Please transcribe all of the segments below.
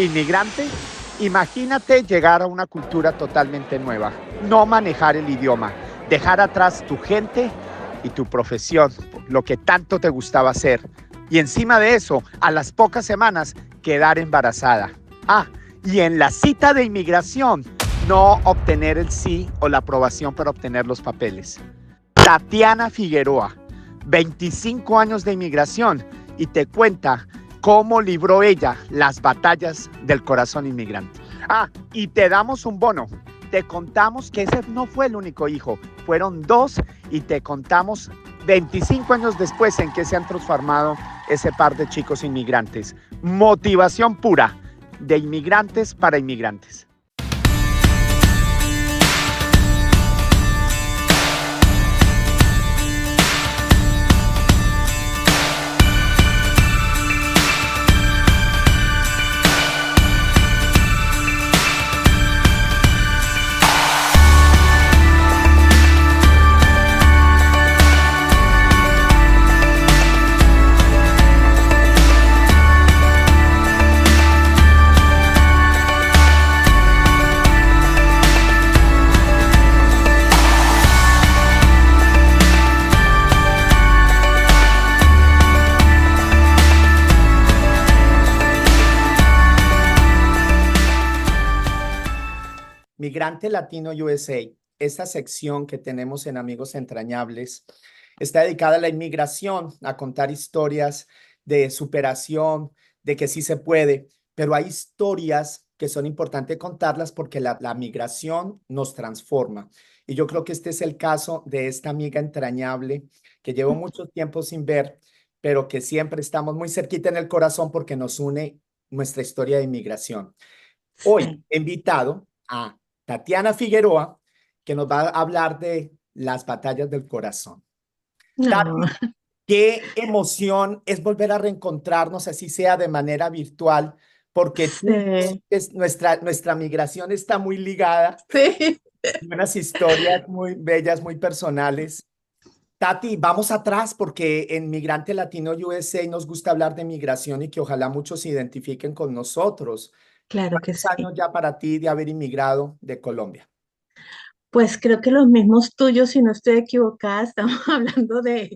inmigrante, imagínate llegar a una cultura totalmente nueva, no manejar el idioma, dejar atrás tu gente y tu profesión, lo que tanto te gustaba hacer. Y encima de eso, a las pocas semanas, quedar embarazada. Y en la cita de inmigración, no obtener el sí o la aprobación para obtener los papeles. Tatiana Figueroa, 25 años de inmigración, y te cuenta cómo libró ella las batallas del corazón inmigrante. Y te damos un bono. Te contamos que ese no fue el único hijo, fueron 2, y te contamos 25 años después en qué se han transformado ese par de chicos inmigrantes. Motivación pura, de inmigrantes para inmigrantes. Migrante Latino USA, esta sección que tenemos en Amigos Entrañables, está dedicada a la inmigración, a contar historias de superación, de que sí se puede, pero hay historias que son importantes contarlas porque la migración nos transforma. Y yo creo que este es el caso de esta amiga entrañable que llevo mucho tiempo sin ver, pero que siempre estamos muy cerquita en el corazón porque nos une nuestra historia de inmigración. Hoy he invitado a Tatiana Figueroa, que nos va a hablar de las batallas del corazón. No. Tati, qué emoción es volver a reencontrarnos, así sea de manera virtual, porque tú, Sí, nuestra migración está muy ligada, sí. unas historias muy bellas, muy personales. Tati, vamos atrás porque en Migrante Latino USA nos gusta hablar de migración y que ojalá muchos se identifiquen con nosotros. Claro que ¿Cuántos sí. años ya para ti de haber inmigrado de Colombia? Pues creo que los mismos tuyos, si no estoy equivocada, estamos hablando de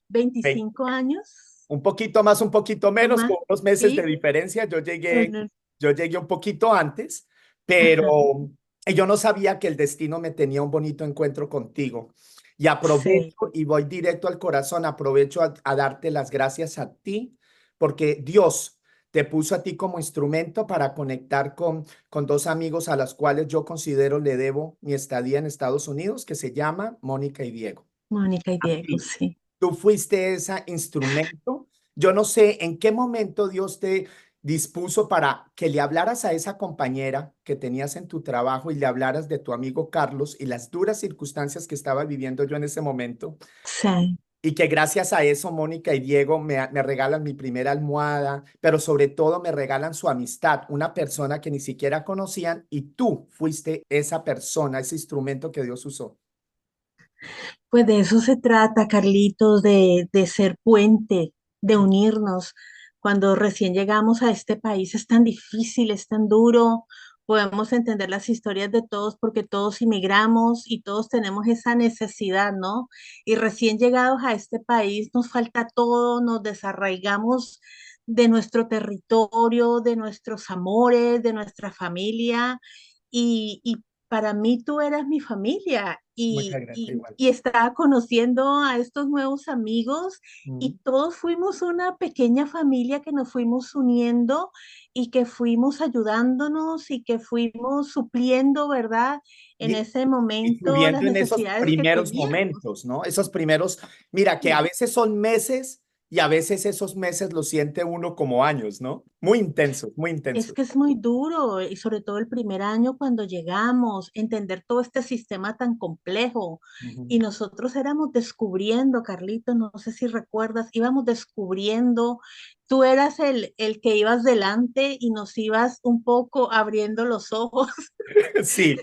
Ve, 25 años un poquito más, un poquito o menos, con más, unos meses de ¿sí? diferencia. Bueno, Yo llegué un poquito antes, pero ajá, yo no sabía que el destino me tenía un bonito encuentro contigo. Y sí. aprovecho y voy directo al corazón, aprovecho a darte las gracias a ti, porque Dios te puso a ti como instrumento para conectar con 2 amigos a las cuales yo considero le debo mi estadía en Estados Unidos, que se llama Mónica y Diego. Mónica y Diego, Sí, sí. tú fuiste ese instrumento. Yo no sé en qué momento Dios te dispuso para que le hablaras a esa compañera que tenías en tu trabajo y le hablaras de tu amigo Carlos y las duras circunstancias que estaba viviendo yo en ese momento. Sí. Y que gracias a eso Mónica y Diego me regalan mi primera almohada, pero sobre todo me regalan su amistad, una persona que ni siquiera conocían, y tú fuiste esa persona, ese instrumento que Dios usó. Pues de eso se trata, Carlitos, de ser puente, de unirnos. Cuando recién llegamos a este país es tan difícil, es tan duro. Podemos entender las historias de todos porque todos inmigramos y todos tenemos esa necesidad, ¿no? Y recién llegados a este país nos falta todo, nos desarraigamos de nuestro territorio, de nuestros amores, de nuestra familia. Y para mí tú eras mi familia Muchas gracias, igual. y estaba conociendo a estos nuevos amigos Mm. y todos fuimos una pequeña familia que nos fuimos uniendo y que fuimos ayudándonos y que fuimos supliendo, ¿verdad? En Y, ese y momento las subiendo en esos necesidades que primeros teníamos. momentos, ¿no? Esos primeros, mira, que a Sí. veces son meses y a veces esos meses los siente uno como años, ¿no? Muy intensos, muy Es intensos. que es muy duro y sobre todo el primer año cuando llegamos, entender todo este sistema tan complejo. Ujú. Y nosotros éramos descubriendo, Carlitos, no sé si recuerdas, íbamos descubriendo, tú eras el que ibas delante y nos ibas un poco abriendo los ojos. Sí,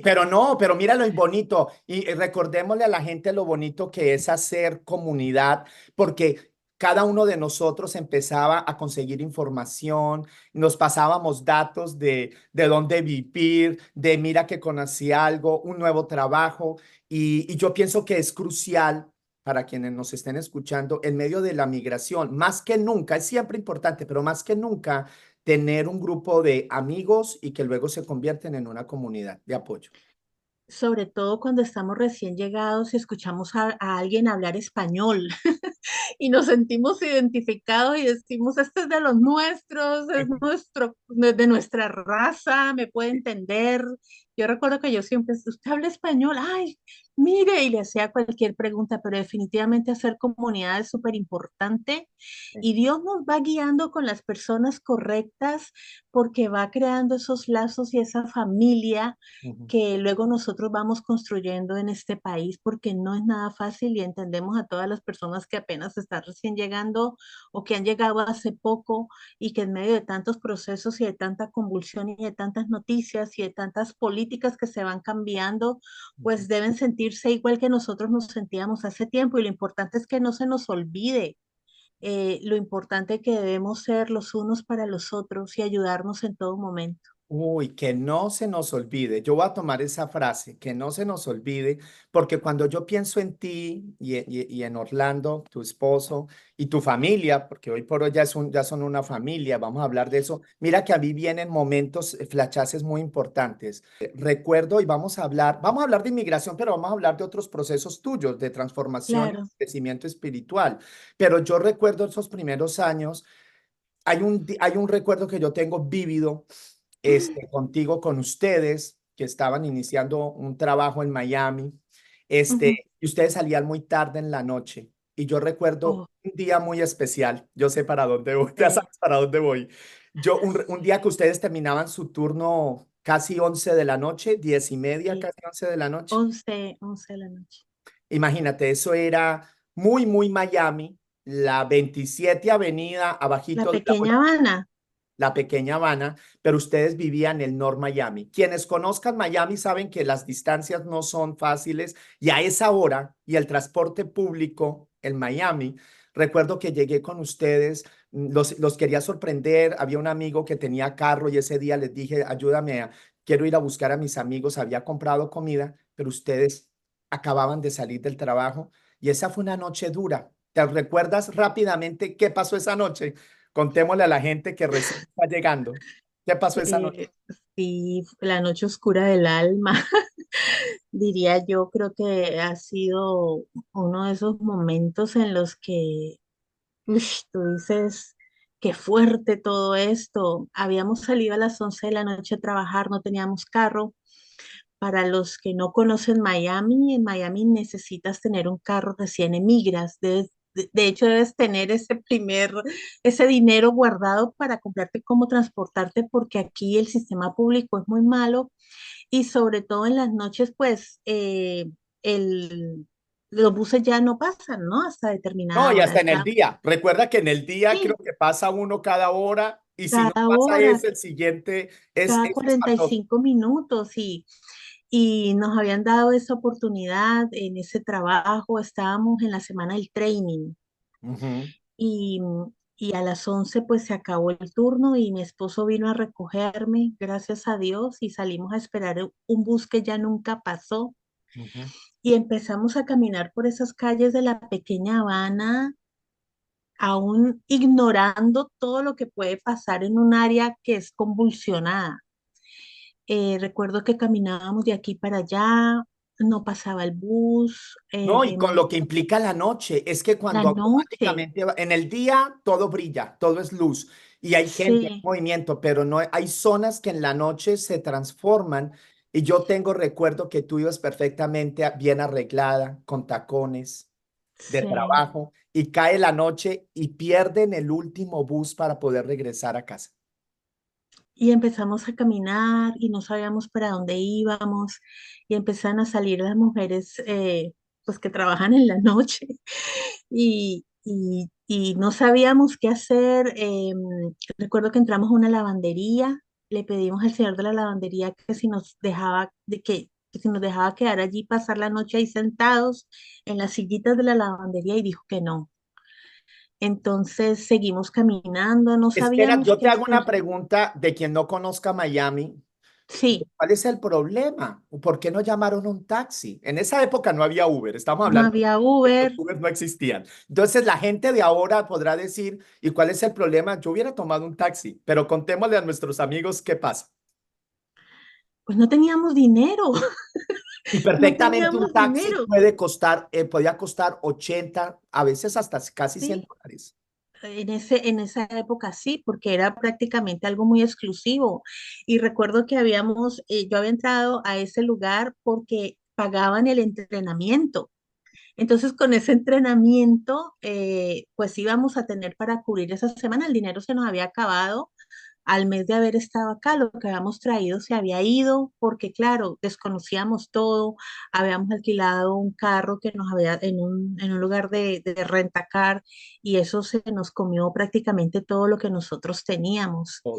pero no, pero mira lo bonito y recordémosle a la gente lo bonito que es hacer comunidad, porque cada uno de nosotros empezaba a conseguir información, nos pasábamos datos de dónde vivir, de mira que conocí algo, un nuevo trabajo, y yo pienso que es crucial para quienes nos estén escuchando en medio de la migración, más que nunca, es siempre importante, pero más que nunca, tener un grupo de amigos y que luego se convierten en una comunidad de apoyo. Sobre todo cuando estamos recién llegados y escuchamos a alguien hablar español y nos sentimos identificados y decimos, este es de los nuestros, es nuestro, de nuestra raza, me puede entender. Yo recuerdo que yo siempre, usted habla español, ay, mire, y le hacía cualquier pregunta, pero definitivamente hacer comunidad es súper importante y Dios nos va guiando con las personas correctas porque va creando esos lazos y esa familia Ujú. que luego nosotros vamos construyendo en este país, porque no es nada fácil y entendemos a todas las personas que apenas están recién llegando o que han llegado hace poco y que en medio de tantos procesos y de tanta convulsión y de tantas noticias y de tantas políticas que se van cambiando, pues deben sentirse igual que nosotros nos sentíamos hace tiempo y lo importante es que no se nos olvide. Lo importante que debemos ser los unos para los otros y ayudarnos en todo momento. Uy, que no se nos olvide. Yo voy a tomar esa frase, que no se nos olvide, porque cuando yo pienso en ti y en Orlando, tu esposo y tu familia, porque hoy por hoy ya son una familia, vamos a hablar de eso. Mira que a mí vienen momentos, flashaces muy importantes. Recuerdo y vamos a hablar de inmigración, pero vamos a hablar de otros procesos tuyos, de transformación y Claro, crecimiento espiritual. Pero yo recuerdo esos primeros años, hay un recuerdo que yo tengo vívido contigo, con ustedes, que estaban iniciando un trabajo en Miami, ujú. y ustedes salían muy tarde en la noche. Y yo recuerdo Oh, un día muy especial. Yo sé para dónde voy, ya sí, sabes para dónde voy. Un día que ustedes terminaban su turno casi 11 de la noche, 10:30, sí. casi 11 de la noche. 11 de la noche. Imagínate, eso era muy, muy Miami, la 27 Avenida, La abajito de la pequeña Habana, la pequeña Habana, pero ustedes vivían en el North Miami. Quienes conozcan Miami saben que las distancias no son fáciles y a esa hora y el transporte público en Miami, recuerdo que llegué con ustedes, los quería sorprender, había un amigo que tenía carro y ese día les dije, ayúdame, quiero ir a buscar a mis amigos, había comprado comida, pero ustedes acababan de salir del trabajo y esa fue una noche dura. ¿Te recuerdas rápidamente qué pasó esa noche? Contémosle a la gente que recién está llegando. ¿Qué pasó esa noche? eh, sí, la noche oscura del alma, diría yo, creo que ha sido uno de esos momentos en los que tú dices, qué fuerte todo esto. Habíamos salido a las 11 de la noche a trabajar, no teníamos carro. Para los que no conocen Miami, en Miami necesitas tener un carro recién emigras. De hecho, debes tener ese dinero guardado para comprarte cómo transportarte, porque aquí el sistema público es muy malo y sobre todo en las noches, pues el, los buses ya no pasan, ¿no? Hasta No, determinada y hora. hasta en el Está, día. Recuerda que en el día creo sí, que pasa uno cada hora y si no cada pasa hora, ese, el siguiente cada es cuarenta y espantoso. cinco minutos y nos habían dado esa oportunidad en ese trabajo. Estábamos en la semana del training Ujú, y, y a las 11 pues se acabó el turno y mi esposo vino a recogerme, gracias a Dios, y salimos a esperar un bus que ya nunca pasó ujú. y empezamos a caminar por esas calles de la pequeña Habana, aún ignorando todo lo que puede pasar en un área que es convulsionada. Recuerdo que caminábamos de aquí para allá, no pasaba el bus, No, y con lo que implica la noche, es que la cuando noche, automáticamente en el día todo brilla, todo es luz y hay gente, hay sí, movimiento, pero no hay zonas que en la noche se transforman. Y yo tengo recuerdo que tú ibas perfectamente bien arreglada, con tacones de sí. trabajo, y cae la noche y pierden el último bus para poder regresar a casa. Y empezamos a caminar y no sabíamos para dónde íbamos y empezaron a salir las mujeres pues que trabajan en la noche y no sabíamos qué hacer. Recuerdo que entramos a una lavandería, le pedimos al señor de la lavandería que si nos dejaba, que si nos dejaba quedar allí, pasar la noche ahí sentados en las sillitas de la lavandería y dijo que no. Entonces seguimos caminando, no Espera, sabíamos yo qué te hago hacer. una pregunta de quien no conozca Miami. Sí, ¿Cuál es el problema? ¿Por qué no llamaron un taxi? En esa época no había Uber, estamos no hablando había de que los Uber. Uber no existían. Entonces la gente de ahora podrá decir, ¿y cuál es el problema? Yo hubiera tomado un taxi, pero contémosle a nuestros amigos qué pasa. Pues no teníamos dinero, Y no perfectamente un teníamos taxi dinero. puede costar, podía costar 80, a veces hasta casi Sí, $100. en esa época sí, porque era prácticamente algo muy exclusivo. Y recuerdo que yo había entrado a ese lugar porque pagaban el entrenamiento. Entonces, con ese entrenamiento, pues íbamos a tener para cubrir esa semana. El dinero se nos había acabado al mes de haber estado acá. Lo que habíamos traído se había ido porque, claro, desconocíamos todo. Habíamos alquilado un carro que nos había en un lugar de rentacar y eso se nos comió prácticamente todo lo que nosotros teníamos. Todo,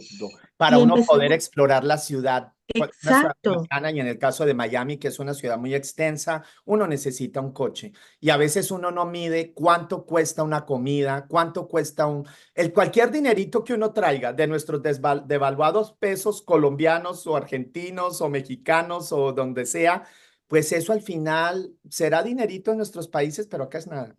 para Y uno poder empezamos, explorar la ciudad, una ciudad exacto. americana y en el caso de Miami, que es una ciudad muy extensa, uno necesita un coche y a veces uno no mide cuánto cuesta una comida, cuánto cuesta cualquier dinerito que uno traiga de nuestros devaluados pesos colombianos o argentinos o mexicanos o donde sea, pues eso al final será dinerito en nuestros países, pero acá es nada.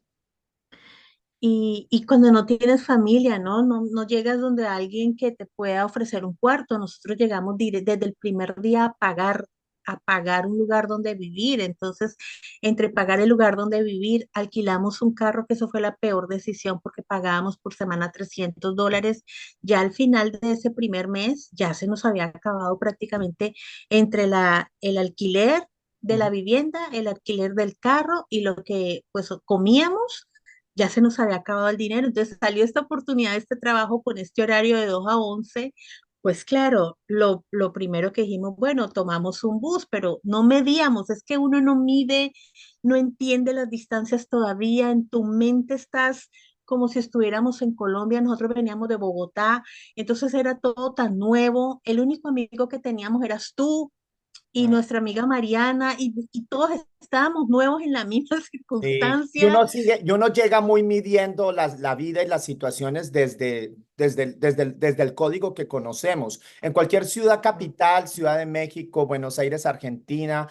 Y cuando no tienes familia, ¿no? No llegas donde alguien que te pueda ofrecer un cuarto. Nosotros llegamos desde el primer día a pagar un lugar donde vivir. Entonces, entre pagar el lugar donde vivir, alquilamos un carro, que eso fue la peor decisión porque pagábamos por semana $300. Ya al final de ese primer mes, ya se nos había acabado prácticamente entre el alquiler de la Ujú. vivienda, el alquiler del carro y lo que pues comíamos, ya se nos había acabado el dinero, entonces salió esta oportunidad, este trabajo con este horario de 2 a 11, pues claro, lo primero que dijimos, bueno, tomamos un bus, pero no medíamos, es que uno no mide, no entiende las distancias todavía, en tu mente estás como si estuviéramos en Colombia, nosotros veníamos de Bogotá, entonces era todo tan nuevo, el único amigo que teníamos eras tú y nuestra amiga Mariana, y todos estábamos nuevos en la misma Sí, circunstancia. y uno llega muy midiendo la vida y las situaciones desde el código que conocemos. En cualquier ciudad capital, Ciudad de México, Buenos Aires, Argentina,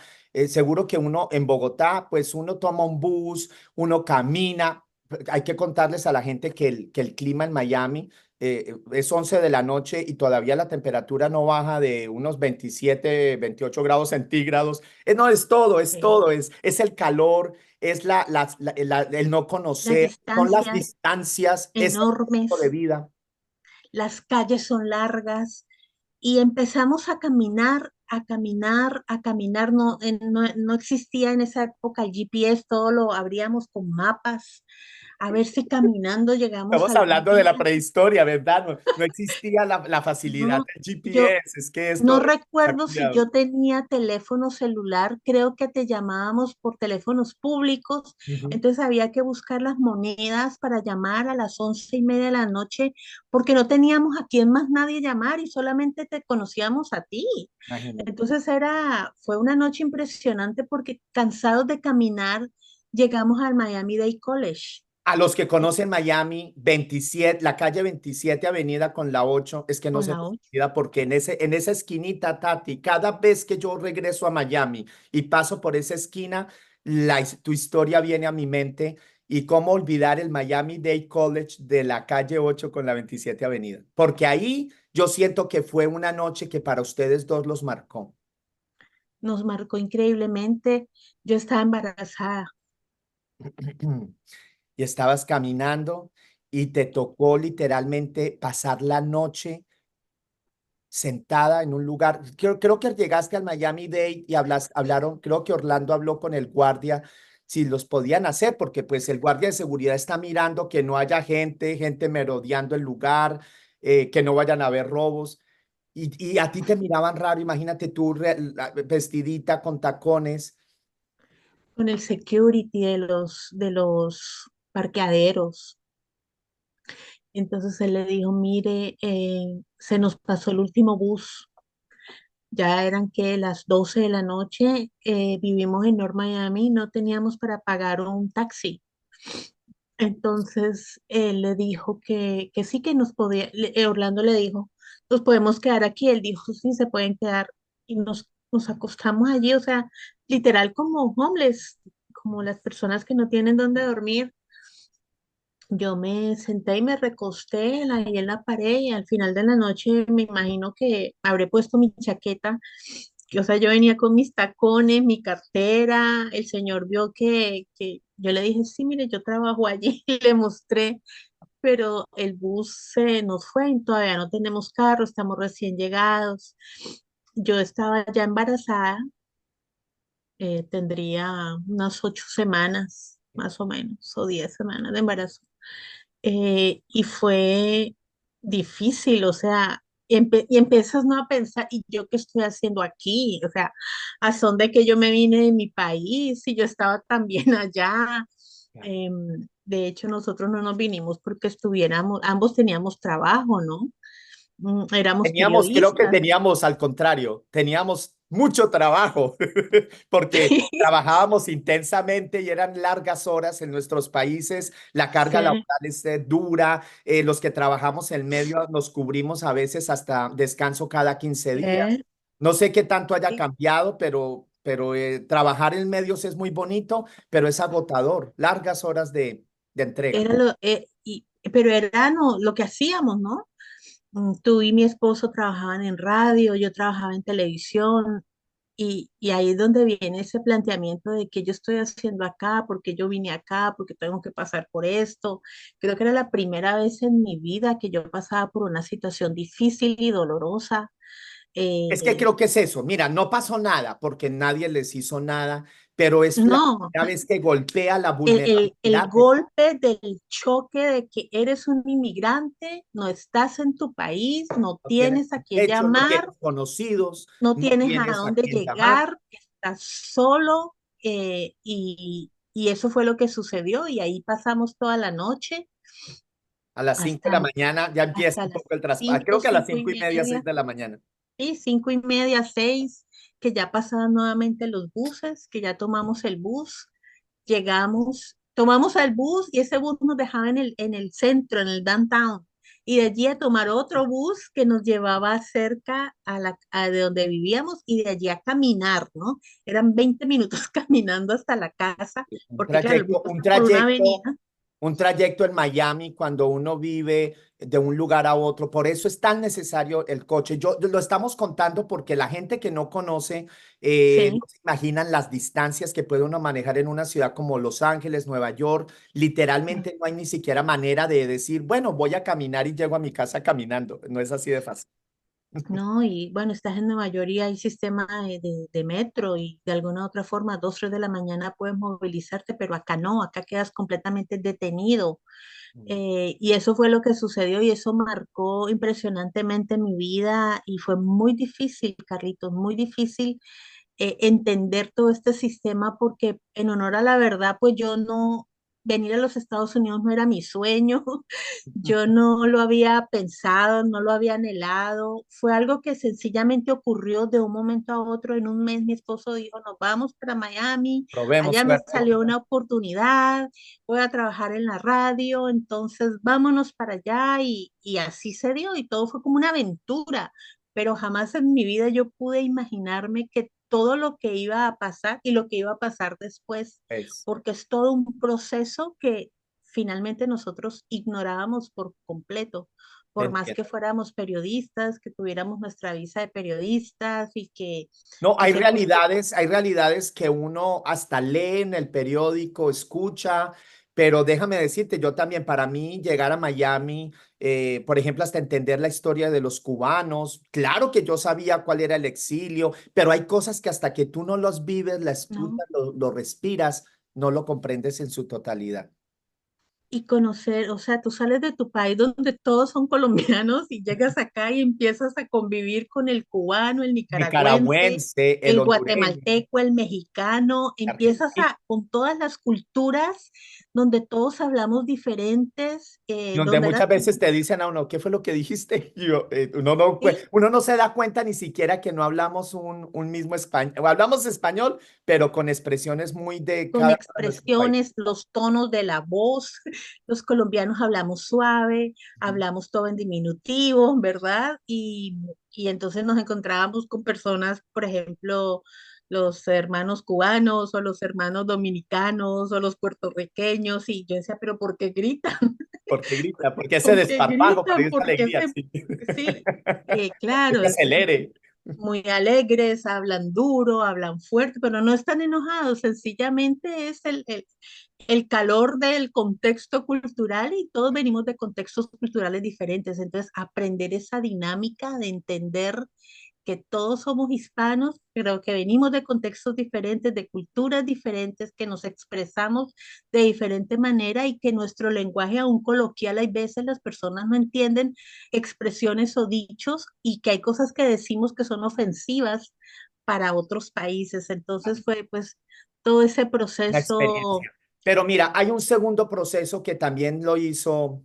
seguro que uno en Bogotá, pues uno toma un bus, uno camina. Hay que contarles a la gente que el clima en Miami es 11 de la noche y todavía la temperatura no baja de unos 27, 28 grados centígrados. No, es todo, es Sí. todo, es el calor, es el no Las conocer, son las distancias distancias, es el tipo de enormes, vida. las calles son largas y empezamos a caminar, a caminar, a caminar. No existía en esa época el GPS, todo lo abríamos con mapas, a ver si caminando llegamos a Estamos algún hablando de la día. prehistoria, ¿verdad? No existía la facilidad No, del yo GPS, es que esto no se ha recuerdo si cambiado. yo tenía teléfono celular, creo que te llamábamos por teléfonos públicos, Ujú. entonces había que buscar las monedas para llamar a las 11:30 de la noche, porque no teníamos a quién más nadie llamar y solamente te conocíamos a ti. Imagínate. Entonces fue una noche impresionante porque cansados de caminar, llegamos al Miami-Dade College. A los que conocen Miami, 27, la calle 27 Avenida con la 8 es que no Con se la nos 8. olvida porque en esa esquinita, Tati, cada vez que yo regreso a Miami y paso por esa esquina, tu historia viene a mi mente y cómo olvidar el Miami-Dade College de la calle 8 con la 27 Avenida. Porque ahí yo siento que fue una noche que para ustedes dos los marcó. Nos marcó increíblemente. Yo estaba embarazada. Y estabas caminando y te tocó literalmente pasar la noche sentada en un lugar. Creo que llegaste al Miami-Dade y hablaron, creo que Orlando habló con el guardia si los podían hacer, porque pues el guardia de seguridad está mirando que no haya gente merodeando el lugar, que no vayan a haber robos. Y a ti te miraban raro, imagínate tú vestidita con tacones. Con el security de los parqueaderos. Entonces él le dijo, mire, se nos pasó el último bus, ya eran que las 12 de la noche, vivimos en North Miami, no teníamos para pagar un taxi. Entonces él le dijo que sí que nos podía, Orlando le dijo, nos podemos quedar aquí. Él dijo, sí, se pueden quedar. Y nos acostamos allí, o sea, literal como homeless, como las personas que no tienen dónde dormir. Yo me senté y me recosté ahí en la pared y al final de la noche me imagino que habré puesto mi chaqueta, que, o sea, yo venía con mis tacones, mi cartera, el señor vio que yo le dije, sí, mire, yo trabajo allí y le mostré, pero el bus se nos fue y todavía no tenemos carro, estamos recién llegados. Yo estaba ya embarazada, tendría unas 8 semanas, más o menos, o 10 semanas de embarazo. Y fue difícil, o sea, y empiezas no a pensar, ¿y yo qué estoy haciendo aquí? O sea, ¿a son de que yo me vine de mi país y yo estaba también allá? De hecho, nosotros no nos vinimos porque estuviéramos, ambos teníamos trabajo, ¿no? Éramos Teníamos, creo que periodistas. teníamos al contrario, teníamos mucho trabajo porque trabajábamos intensamente y eran largas horas en nuestros países, la carga Sí, laboral es dura, los que trabajamos en medio nos cubrimos a veces hasta descanso cada 15 días. sí. No sé qué tanto haya Sí. cambiado, pero trabajar en medios es muy bonito, pero es agotador, largas horas de entrega. Era pero era no, lo que hacíamos, ¿no? Tú y mi esposo trabajaban en radio, yo trabajaba en televisión, y ahí es donde viene ese planteamiento de que yo estoy haciendo acá, porque yo vine acá, porque tengo que pasar por esto. Creo que era la primera vez en mi vida que yo pasaba por una situación difícil y dolorosa. Es que Eh, creo que es eso. Mira, no pasó nada porque nadie les hizo nada, pero es la no, primera vez que golpea la el vulnerabilidad. golpe del choque de que eres un inmigrante, no estás en tu país, no No tienes tienes a quién hechos, no llamar, tienes conocidos, no no tienes a tienes a dónde quién llamar. llegar, estás solo, y eso fue lo que sucedió y ahí pasamos toda la noche A las 5 de la hasta, mañana ya empieza hasta un las poco el traspaso. cinco, Creo que a las cinco y 5:30, 6 media, de la mañana. sí, 5:30, 6, que ya pasaban nuevamente los buses, que ya tomamos el bus, llegamos, tomamos el bus y ese bus nos dejaba en el centro, en el downtown. Y de allí a tomar otro bus que nos llevaba cerca a de donde vivíamos y de allí a caminar, ¿no? Eran 20 minutos caminando hasta la casa, Un porque claro, el bus trayecto, un está por una trayecto, avenida. un trayecto en Miami cuando uno vive de un lugar a otro. Por eso es tan necesario el coche. Yo lo estamos contando porque la gente que no conoce Sí, no se imaginan las distancias que puede uno manejar en una ciudad como Los Ángeles, Nueva York. Literalmente no hay ni siquiera manera de decir, bueno, voy a caminar y llego a mi casa caminando. No es así de fácil. no, y bueno, estás en Nueva York y hay sistema de metro y de alguna otra forma, 2, 3 de la mañana puedes movilizarte, pero acá no, acá quedas completamente detenido. Y eso fue lo que sucedió y eso marcó impresionantemente mi vida y fue muy difícil, Carlitos, muy difícil entender todo este sistema porque en honor a la verdad, pues yo no, venir a los Estados Unidos no era mi sueño, yo no lo había pensado, no lo había anhelado, fue algo que sencillamente ocurrió de un momento a otro. En un mes mi esposo dijo, nos vamos para Miami, Probemos allá me suerte. salió una oportunidad, voy a trabajar en la radio, entonces vámonos para allá y así se dio y todo fue como una aventura, pero jamás en mi vida yo pude imaginarme que todo lo que iba a pasar y lo que iba a pasar después, Es, porque es todo un proceso que finalmente nosotros ignorábamos por completo, te por más que entiendo. fuéramos periodistas, que tuviéramos nuestra visa de periodistas No, y que pues hay realidades que uno hasta lee en el periódico, escucha, pero déjame decirte, yo también, para mí llegar a Miami, por ejemplo, hasta entender la historia de los cubanos, claro que yo sabía cuál era el exilio, pero hay cosas que hasta que tú no los vives, la no. escuchas, lo respiras, no lo comprendes en su totalidad. Y conocer, o sea, tú sales de tu país donde todos son colombianos y llegas acá y empiezas a convivir con el cubano, el nicaragüense, Nicaragüense, el el hondureño, guatemalteco, el mexicano, empiezas argentino. con todas las culturas donde todos hablamos diferentes, Donde donde eras muchas veces te dicen a uno, ¿qué fue lo que dijiste? Y uno no, sí, uno no se da cuenta ni siquiera que no hablamos un mismo español, o hablamos español, pero con expresiones muy de con cada uno de nuestro país. expresiones, los tonos de la voz. los colombianos hablamos suave, hablamos todo en diminutivo, ¿verdad? Y entonces nos encontrábamos con personas, por ejemplo, los hermanos cubanos o los hermanos dominicanos o los puertorriqueños, y yo decía, pero ¿por qué gritan? ¿Por qué grita? ¿Por qué ese ¿Por qué desparpajo? ¿Por qué gritan? esa ¿Por qué alegría? se...? Sí. Sí, Que claro, se acelere. muy alegres, hablan duro, hablan fuerte, pero no están enojados, sencillamente es el calor del contexto cultural y todos venimos de contextos culturales diferentes. Entonces, aprender esa dinámica de entender que todos somos hispanos, pero que venimos de contextos diferentes, de culturas diferentes, que nos expresamos de diferente manera y que nuestro lenguaje aún coloquial, hay veces las personas no entienden expresiones o dichos y que hay cosas que decimos que son ofensivas para otros países. Entonces fue pues todo ese Una proceso. experiencia. Pero mira, hay un segundo proceso que también lo hizo.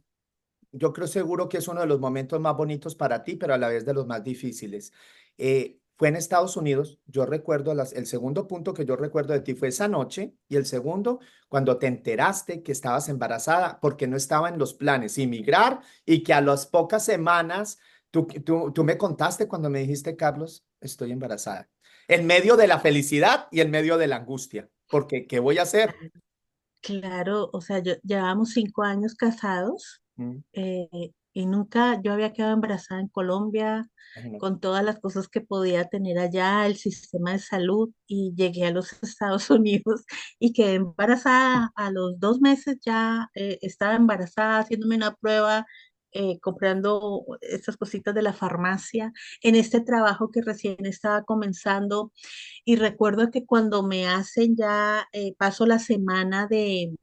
Yo creo seguro que es uno de los momentos más bonitos para ti, pero a la vez de los más difíciles. Fue en Estados Unidos. Yo recuerdo el segundo punto que yo recuerdo de ti fue esa noche y el segundo cuando te enteraste que estabas embarazada porque no estaba en los planes inmigrar y que a las pocas semanas tú me contaste cuando me dijiste, Carlos, estoy embarazada. En medio de la felicidad y en medio de la angustia, porque ¿qué voy a hacer? Claro, o sea, llevábamos 5 años casados, Mm, eh, y nunca yo había quedado embarazada en Colombia imagínate. con todas las cosas que podía tener allá, el sistema de salud, y llegué a los Estados Unidos y quedé embarazada. A los 2 meses ya estaba embarazada, haciéndome una prueba, comprando estas cositas de la farmacia, en este trabajo que recién estaba comenzando. Y recuerdo que cuando me hacen ya, paso la semana de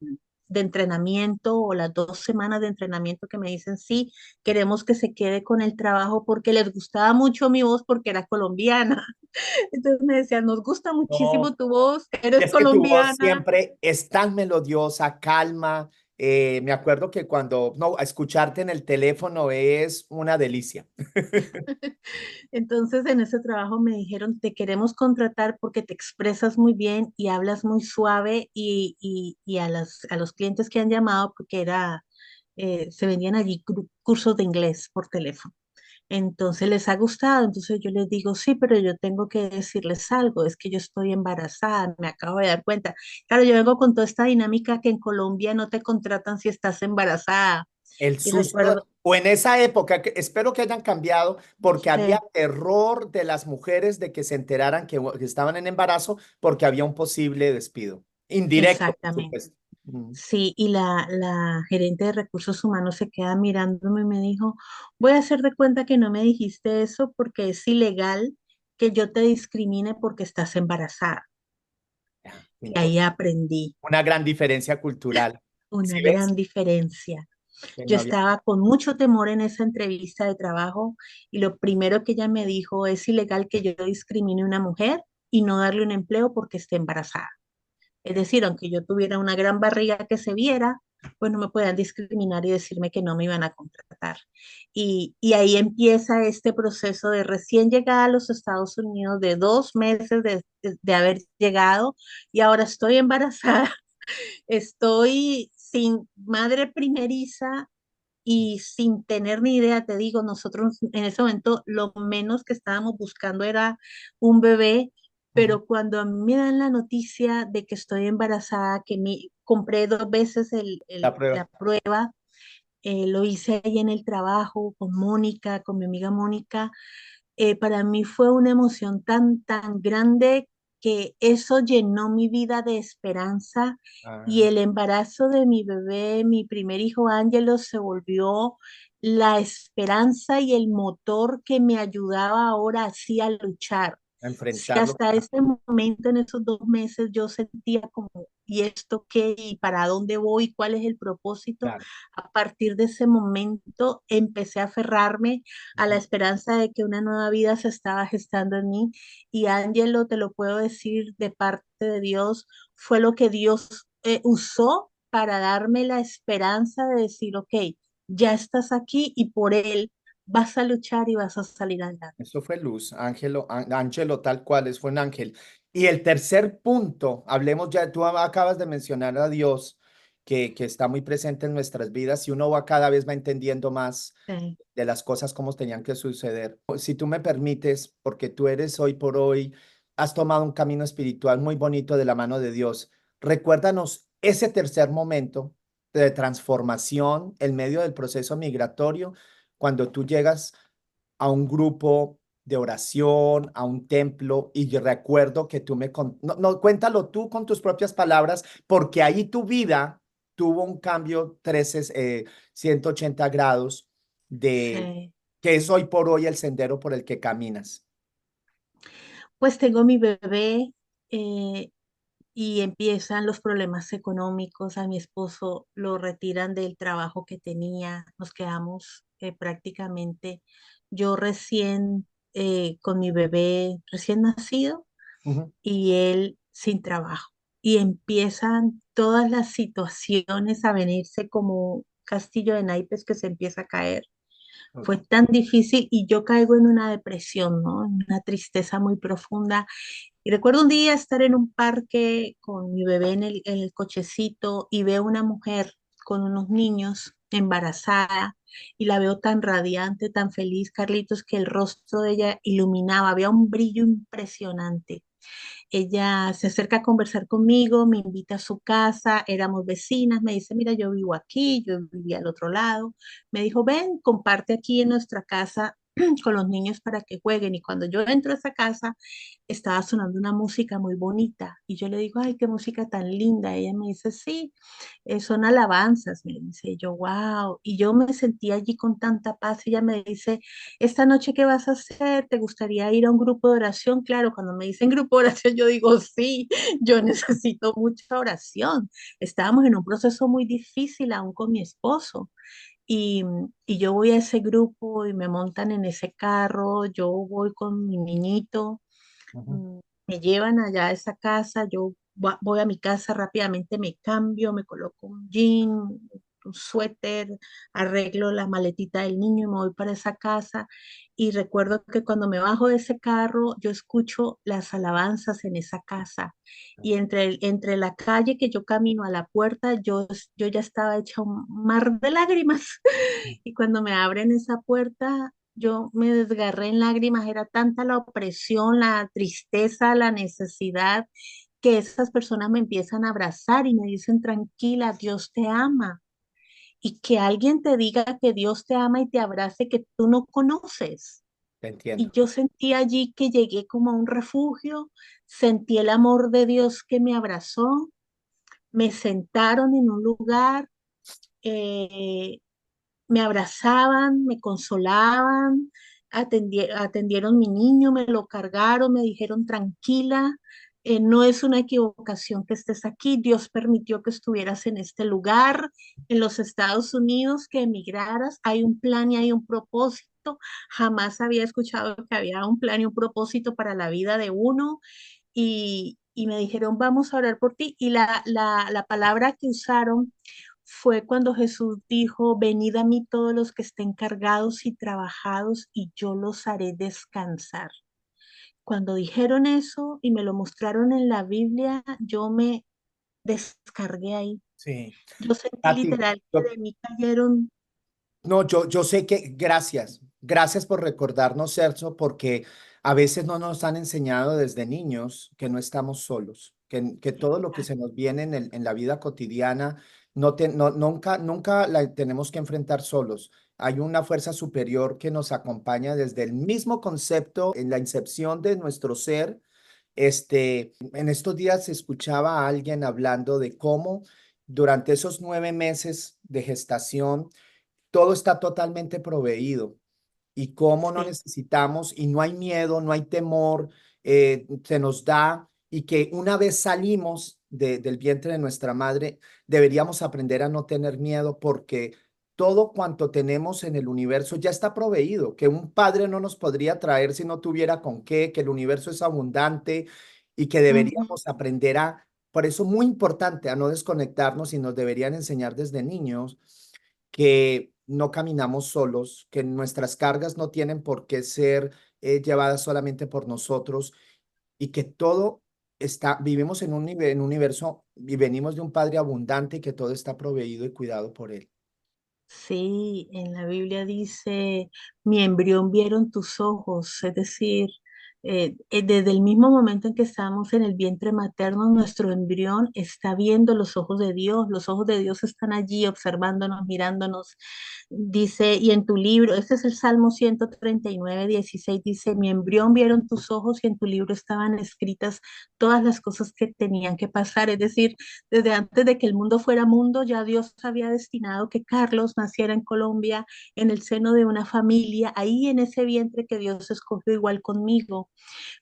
entrenamiento o las 2 semanas de entrenamiento que me dicen, sí, queremos que se quede con el trabajo porque les gustaba mucho mi voz porque era colombiana. Entonces me decían, nos gusta muchísimo No. tu voz, eres Es que tu voz colombiana. siempre es tan melodiosa, calma. Me acuerdo que cuando, no, escucharte en el teléfono es una delicia. Entonces en ese trabajo me dijeron, te queremos contratar porque te expresas muy bien y hablas muy suave y a los clientes que han llamado, porque se vendían allí cursos de inglés por teléfono. Entonces les ha gustado, entonces yo les digo, sí, pero yo tengo que decirles algo, es que yo estoy embarazada, me acabo de dar cuenta. Claro, yo vengo con toda esta dinámica que en Colombia no te contratan si estás embarazada. El Y susto, recuerdo, o en esa época, espero que hayan cambiado, porque había sí, terror de las mujeres de que se enteraran que estaban en embarazo porque había un posible despido. Indirecto, por exactamente. supuesto. Mm. Sí, y la gerente de recursos humanos se queda mirándome y me dijo, voy a hacer de cuenta que no me dijiste eso porque es ilegal que yo te discrimine porque estás embarazada. Ya, Y ahí aprendí una gran diferencia cultural. ¿Sí una ves? gran diferencia. Que Yo no había. estaba con mucho temor en esa entrevista de trabajo y lo primero que ella me dijo, es ilegal que yo discrimine a una mujer y no darle un empleo porque esté embarazada. Es decir, aunque yo tuviera una gran barriga que se viera, pues no me puedan discriminar y decirme que no me iban a contratar. Y ahí empieza este proceso de recién llegada a los Estados Unidos, de 2 meses de haber llegado y ahora estoy embarazada. Estoy sin madre primeriza y sin tener ni idea, te digo, nosotros en ese momento lo menos que estábamos buscando era un bebé, Ujú. pero cuando a mí me dan la noticia de que estoy embarazada, que compré 2 veces La prueba. la prueba, lo hice ahí en el trabajo con Mónica, con mi amiga Mónica, para mí fue una emoción tan, tan grande que eso llenó mi vida de esperanza, y Ah, el embarazo de mi bebé, mi primer hijo Ángelo, se volvió la esperanza y el motor que me ayudaba ahora así a luchar. a Si enfrentarlo. hasta ese momento, en esos 2 meses, yo sentía como, ¿y esto qué? ¿Y para dónde voy? ¿Cuál es el propósito? Claro. A partir de ese momento empecé a aferrarme a la Ujú. esperanza de que una nueva vida se estaba gestando en mí. Y Ángelo, te lo puedo decir de parte de Dios, fue lo que Dios usó para darme la esperanza de decir, ok, ya estás aquí y por él vas a luchar y vas a salir adelante. Eso fue luz, Ángelo, Ángelo tal cual, es fue un ángel. Y el tercer punto, hablemos ya, tú acabas de mencionar a Dios. que está muy presente en nuestras vidas y uno va cada vez va entendiendo más Sí. de las cosas como tenían que suceder. Si tú me permites, porque tú eres hoy por hoy, has tomado un camino espiritual muy bonito de la mano de Dios. Recuérdanos ese tercer momento de transformación en medio del proceso migratorio, cuando tú llegas a un grupo de oración, a un templo, y yo recuerdo que tú no, no, cuéntalo tú con tus propias palabras, porque ahí tu vida tuvo un cambio 180 grados de Sí. que es hoy por hoy el sendero por el que caminas. Pues tengo mi bebé, eh, y empiezan los problemas económicos. A mi esposo lo retiran del trabajo que tenía. Nos quedamos prácticamente yo recién con mi bebé recién nacido Ujú. y él sin trabajo. Y empiezan todas las situaciones a venirse como un castillo de naipes que se empieza a caer. Fue tan difícil y yo caigo en una depresión, ¿no? En una tristeza muy profunda. Y recuerdo un día estar en un parque con mi bebé en el cochecito y veo una mujer con unos niños embarazada y la veo tan radiante, tan feliz, Carlitos, que el rostro de ella iluminaba, había un brillo impresionante. Ella se acerca a conversar conmigo, me invita a su casa, éramos vecinas, me dice, mira, yo vivo aquí, yo vivía al otro lado. Me dijo, ven, comparte aquí en nuestra casa con los niños para que jueguen. Y cuando yo entro a esa casa, estaba sonando una música muy bonita. Y yo le digo, ay, qué música tan linda. Ella me dice, sí, son alabanzas, me dice. Y yo, wow. Y yo me sentí allí con tanta paz. Ella me dice, esta noche, ¿qué vas a hacer? ¿Te gustaría ir a un grupo de oración? Claro, cuando me dicen grupo de oración, yo digo, sí, yo necesito mucha oración. Estábamos en un proceso muy difícil aún con mi esposo. Y, y yo voy a ese grupo y me montan en ese carro, yo voy con mi niñito, Ujú. mm, me llevan allá a esa casa, yo voy a mi casa rápidamente, me cambio, me coloco un jean, un suéter, arreglo la maletita del niño y me voy para esa casa. Y recuerdo que cuando me bajo de ese carro, yo escucho las alabanzas en esa casa. Y entre la calle que yo camino a la puerta, yo ya estaba hecha un mar de lágrimas. Y cuando me abren esa puerta, yo me desgarré en lágrimas, era tanta la opresión, la tristeza, la necesidad, que esas personas me empiezan a abrazar y me dicen, tranquila, Dios te ama. Y que alguien te diga que Dios te ama y te abrace que tú no conoces. Te Y entiendo. yo sentí allí que llegué como a un refugio, sentí el amor de Dios que me abrazó, me sentaron en un lugar, eh, me abrazaban, me consolaban, atendieron mi niño, me lo cargaron, me dijeron tranquila, no es una equivocación que estés aquí, Dios permitió que estuvieras en este lugar, en los Estados Unidos, que emigraras, hay un plan y hay un propósito, jamás había escuchado que había un plan y un propósito para la vida de uno. Y me dijeron, vamos a orar por ti. Y la palabra que usaron fue cuando Jesús dijo, venid a mí todos los que estén cargados y trabajados y yo los haré descansar. Cuando dijeron eso y me lo mostraron en la Biblia, yo me descargué ahí. Sí. Yo sentí A ti, literal que de mí cayeron. no, yo sé que, gracias, gracias por recordarnos, Sergio, porque a veces no nos han enseñado desde niños que no estamos solos, que todo lo que se nos viene en la vida cotidiana, nunca la tenemos que enfrentar solos. Hay una fuerza superior que nos acompaña desde el mismo concepto en la incepción de nuestro ser. En estos días escuchaba a alguien hablando de cómo durante esos 9 meses de gestación, todo está totalmente proveído y cómo no Sí. necesitamos y no hay miedo, no hay temor, se nos da y que una vez salimos del vientre de nuestra madre, deberíamos aprender a no tener miedo porque todo cuanto tenemos en el universo ya está proveído, que un padre no nos podría traer si no tuviera con qué, que el universo es abundante y que Ujú. deberíamos aprender por eso muy importante, a no desconectarnos y nos deberían enseñar desde niños que no caminamos solos, que nuestras cargas no tienen por qué ser llevadas solamente por nosotros y que todo vivimos en en un universo y venimos de un Padre abundante y que todo está proveído y cuidado por Él. Sí, en la Biblia dice, mi embrión vieron tus ojos, es decir, desde el mismo momento en que estamos en el vientre materno, nuestro embrión está viendo los ojos de Dios están allí observándonos, mirándonos. Dice, y en tu libro, este es el Salmo 139:16, dice, mi embrión vieron tus ojos y en tu libro estaban escritas todas las cosas que tenían que pasar, es decir, desde antes de que el mundo fuera mundo, ya Dios había destinado que Carlos naciera en Colombia, en el seno de una familia, ahí en ese vientre que Dios escogió igual conmigo.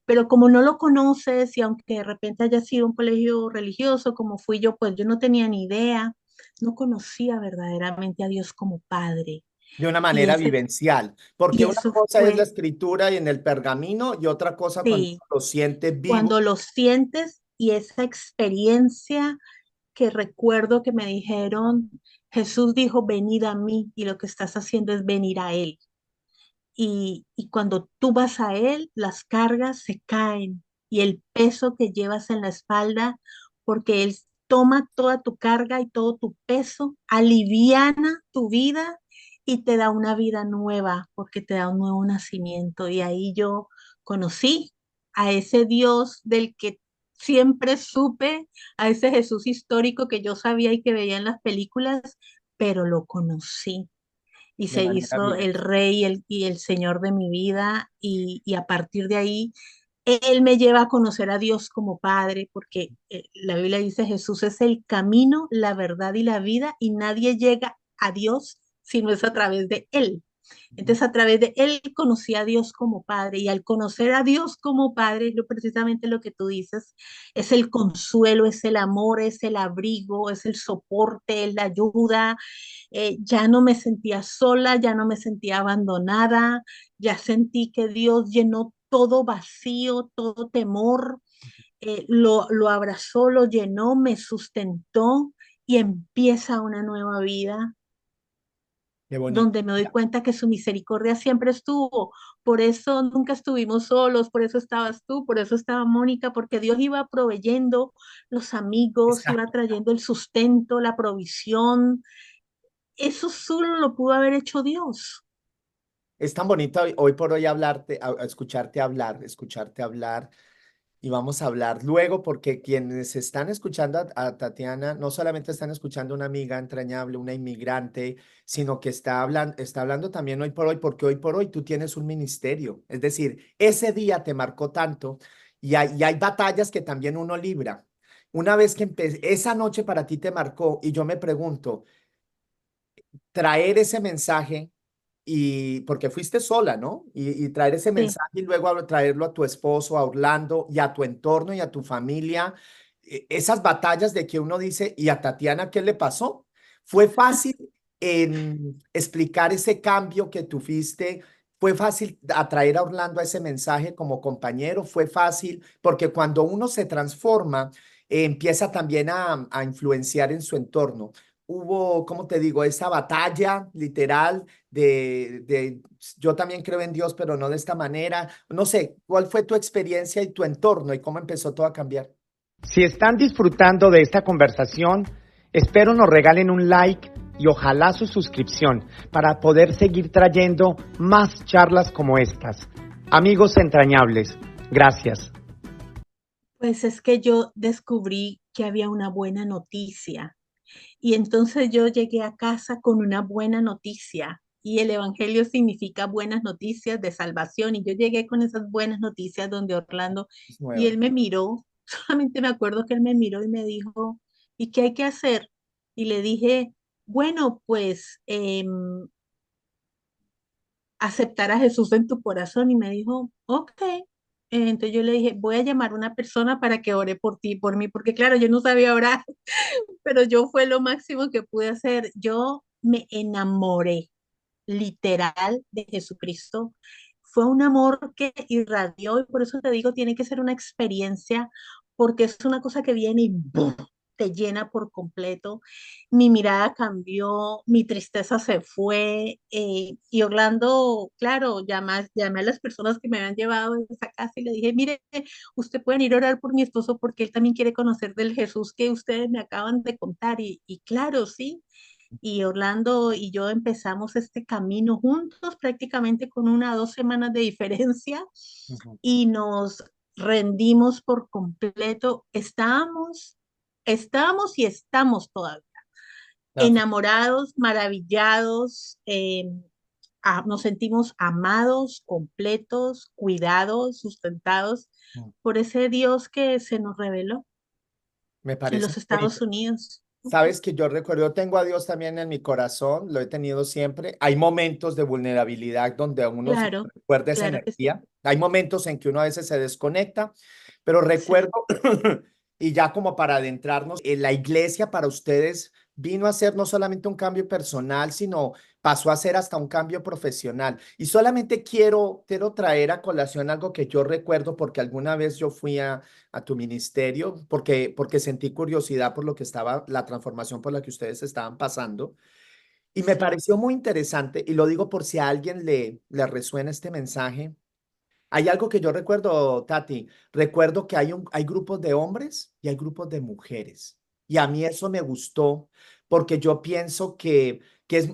Pero como no lo conoces y aunque de repente haya sido un colegio religioso como fui yo, pues yo no tenía ni idea, no conocía verdaderamente a Dios como Padre. De una Y manera ese, vivencial, porque y una eso cosa es la fue, escritura y en el pergamino y otra cosa cuando sí, lo sientes vivo. cuando lo sientes y esa experiencia que recuerdo que me dijeron, Jesús dijo, venid a mí y lo que estás haciendo es venir a Él. Y cuando tú vas a Él, las cargas se caen y el peso que llevas en la espalda, porque Él toma toda tu carga y todo tu peso, aliviana tu vida y te da una vida nueva, porque te da un nuevo nacimiento. Y ahí yo conocí a ese Dios del que siempre supe, a ese Jesús histórico que yo sabía y que veía en las películas, pero lo conocí y De se manera hizo el vivencial. rey y el señor de mi vida y a partir de ahí él me lleva a conocer a Dios como Padre, porque la Biblia dice Jesús es el camino, la verdad y la vida y nadie llega a Dios si no es a través de Él. Entonces, a través de él conocí a Dios como Padre y al conocer a Dios como Padre, es precisamente lo que tú dices, es el consuelo, es el amor, es el abrigo, es el soporte, es la ayuda. Ya no me sentía sola, ya no me sentía abandonada, ya sentí que Dios llenó todo vacío, todo temor, lo abrazó, lo llenó, me sustentó y empieza una nueva vida Qué bonito. donde me doy cuenta que su misericordia siempre estuvo. Por eso nunca estuvimos solos, por eso estabas tú, por eso estaba Mónica, porque Dios iba proveyendo los amigos, iba Exacto. trayendo el sustento, la provisión. Eso solo lo pudo haber hecho Dios. Es tan bonito hoy por hoy hablarte, escucharte hablar. Y vamos a hablar luego porque quienes están escuchando a Tatiana no solamente están escuchando una amiga entrañable, una inmigrante, sino que está hablando también hoy por hoy, porque hoy por hoy tú tienes un ministerio. Es decir, ese día te marcó tanto y hay batallas que también uno libra. Una vez que esa noche para ti te marcó y yo me pregunto, traer ese mensaje y porque fuiste sola, ¿no? Y traer ese Sí, mensaje y luego traerlo a tu esposo, a Orlando y a tu entorno y a tu familia. Esas batallas de que uno dice, ¿y a Tatiana qué le pasó? ¿Fue fácil en explicar ese cambio que tuviste? ¿Fue fácil atraer a Orlando a ese mensaje como compañero? ¿Fue fácil? Porque cuando uno se transforma, empieza también a influenciar en su entorno. Hubo, ¿cómo te digo? Esa batalla literal yo también creo en Dios, pero no de esta manera. No sé, ¿cuál fue tu experiencia y tu entorno y cómo empezó todo a cambiar? Si están disfrutando de esta conversación, espero nos regalen un like y ojalá su suscripción para poder seguir trayendo más charlas como estas. Amigos entrañables, gracias. pues es que yo descubrí que había una buena noticia. Y entonces yo llegué a casa con una buena noticia. Y el evangelio significa buenas noticias de salvación. Y yo llegué con esas buenas noticias donde Orlando, Es y nueva. él me miró, solamente me acuerdo que él me miró y me dijo, ¿y qué hay que hacer? Y le dije, bueno, pues aceptar a Jesús en tu corazón. Y me dijo, ok. Entonces yo le dije, voy a llamar a una persona para que ore por ti, por mí, porque claro, yo no sabía orar, pero yo fue lo máximo que pude hacer. Yo me enamoré literal de Jesucristo. Fue un amor que irradió y por eso te digo, tiene que ser una experiencia porque es una cosa que viene y ¡bum! te llena por completo. Mi mirada cambió, mi tristeza se fue. Y Orlando, claro, llamé a las personas que me habían llevado a esa casa y le dije, mire, usted pueden ir a orar por mi esposo porque él también quiere conocer del Jesús que ustedes me acaban de contar. Y claro, sí. Y Orlando y yo empezamos este camino juntos, prácticamente con 1 o 2 semanas de diferencia, Ujú. y nos rendimos por completo. Estábamos y estamos todavía La- enamorados, maravillados, nos sentimos amados, completos, cuidados, sustentados por ese Dios que se nos reveló Me en parece los bonito. Estados Unidos. Sabes que yo recuerdo, yo tengo a Dios también en mi corazón, lo he tenido siempre. Hay momentos de vulnerabilidad donde uno se Claro, recuerda esa claro que sí. energía. Hay momentos en que uno a veces se desconecta, pero recuerdo, Sí, y ya como para adentrarnos, la iglesia para ustedes vino a ser no solamente un cambio personal, sino pasó a ser hasta un cambio profesional. Y solamente quiero traer a colación algo que yo recuerdo porque alguna vez yo fui a tu ministerio porque sentí curiosidad por lo que estaba, la transformación por la que ustedes estaban pasando. Y me sí, pareció muy interesante, y lo digo por si a alguien le resuena este mensaje. Hay algo que yo recuerdo, Tati. Recuerdo que hay grupos de hombres y hay grupos de mujeres. Y a mí eso me gustó porque yo pienso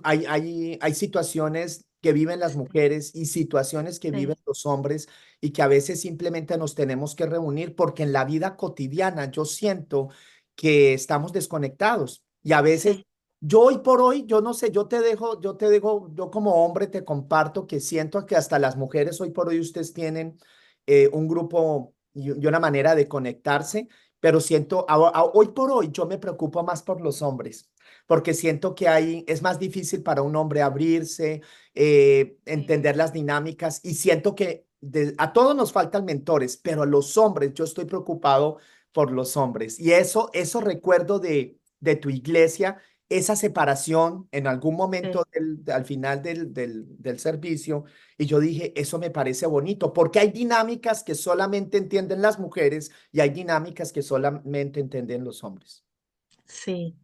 hay situaciones que viven las sí, mujeres y situaciones que viven sí, los hombres y que a veces simplemente nos tenemos que reunir porque en la vida cotidiana yo siento que estamos desconectados y a veces sí, yo hoy por hoy, yo no sé, yo como hombre te comparto que siento que hasta las mujeres hoy por hoy ustedes tienen un grupo y una manera de conectarse, pero siento, hoy por hoy yo me preocupo más por los hombres, porque siento que es más difícil para un hombre abrirse, sí, entender las dinámicas y siento que a todos nos faltan mentores, pero a los hombres, yo estoy preocupado por los hombres y eso recuerdo de tu iglesia esa separación en algún sí. momento al final del servicio y yo dije, eso me parece bonito, porque hay dinámicas que solamente entienden las mujeres y hay dinámicas que solamente entienden los hombres. Sí,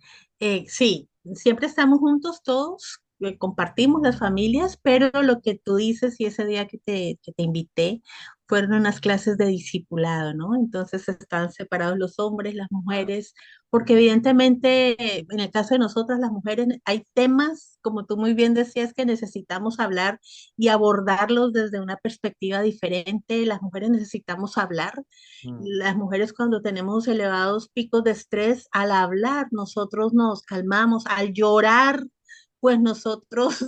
sí, siempre estamos juntos todos, compartimos las familias, pero lo que tú dices y ese día que te invité fueron unas clases de discipulado, ¿no? Entonces están separados los hombres, las mujeres, porque evidentemente en el caso de nosotras las mujeres hay temas, como tú muy bien decías, que necesitamos hablar y abordarlos desde una perspectiva diferente. Las mujeres necesitamos hablar. Mm. Las mujeres cuando tenemos elevados picos de estrés, al hablar nosotros nos calmamos, al llorar, pues nosotros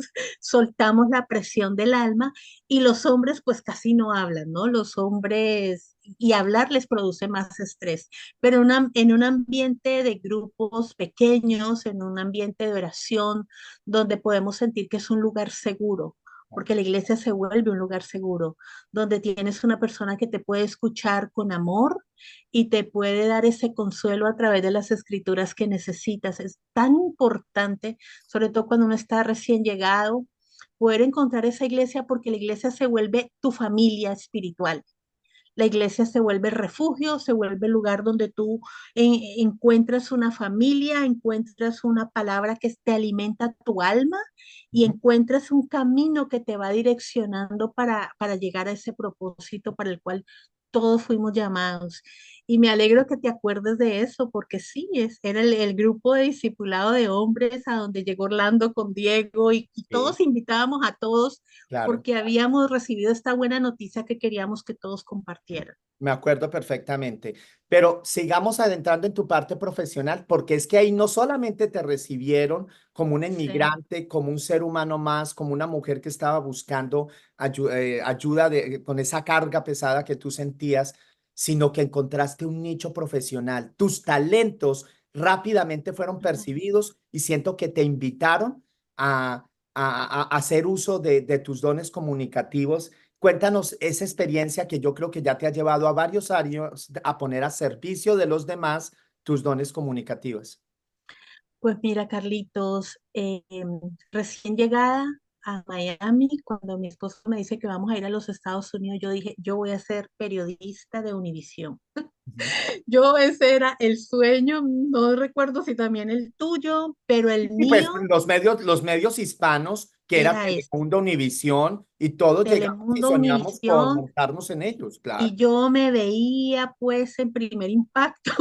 soltamos la presión del alma, y los hombres pues casi no hablan, ¿no? Los hombres, y hablar les produce más estrés, pero en un ambiente de grupos pequeños, en un ambiente de oración, donde podemos sentir que es un lugar seguro, porque la iglesia se vuelve un lugar seguro, donde tienes una persona que te puede escuchar con amor y te puede dar ese consuelo a través de las escrituras que necesitas. Es tan importante, sobre todo cuando uno está recién llegado, poder encontrar esa iglesia, porque la iglesia se vuelve tu familia espiritual. La iglesia se vuelve refugio, se vuelve el lugar donde tú encuentras una familia, encuentras una palabra que te alimenta tu alma y Ujú. encuentras un camino que te va direccionando para llegar a ese propósito para el cual todos fuimos llamados. Y me alegro que te acuerdes de eso, porque sí, era el grupo de discipulado de hombres a donde llegó Orlando con Diego, y Sí, todos invitábamos a todos claro. porque habíamos recibido esta buena noticia que queríamos que todos compartieran. Me acuerdo perfectamente, pero sigamos adentrando en tu parte profesional, porque es que ahí no solamente te recibieron como una Sí, inmigrante, como un ser humano más, como una mujer que estaba buscando ayuda con esa carga pesada que tú sentías, sino que encontraste un nicho profesional. Tus talentos rápidamente fueron ujú. percibidos y siento que te invitaron a hacer uso de tus dones comunicativos. Cuéntanos esa experiencia que yo creo que ya te ha llevado a varios años a poner a servicio de los demás tus dones comunicativos. Pues mira, Carlitos, recién llegada a Miami, cuando mi esposo me dice que vamos a ir a los Estados Unidos, yo dije, yo voy a ser periodista de Univisión. Ujú. Yo ese era el sueño, no recuerdo si también el tuyo, pero el Y pues mío los medios hispanos, que era era ese, Telemundo, Univisión, y todos llegamos y Telemundo, soñamos con Univisión, montarnos en ellos, claro. y yo me veía pues en Primer Impacto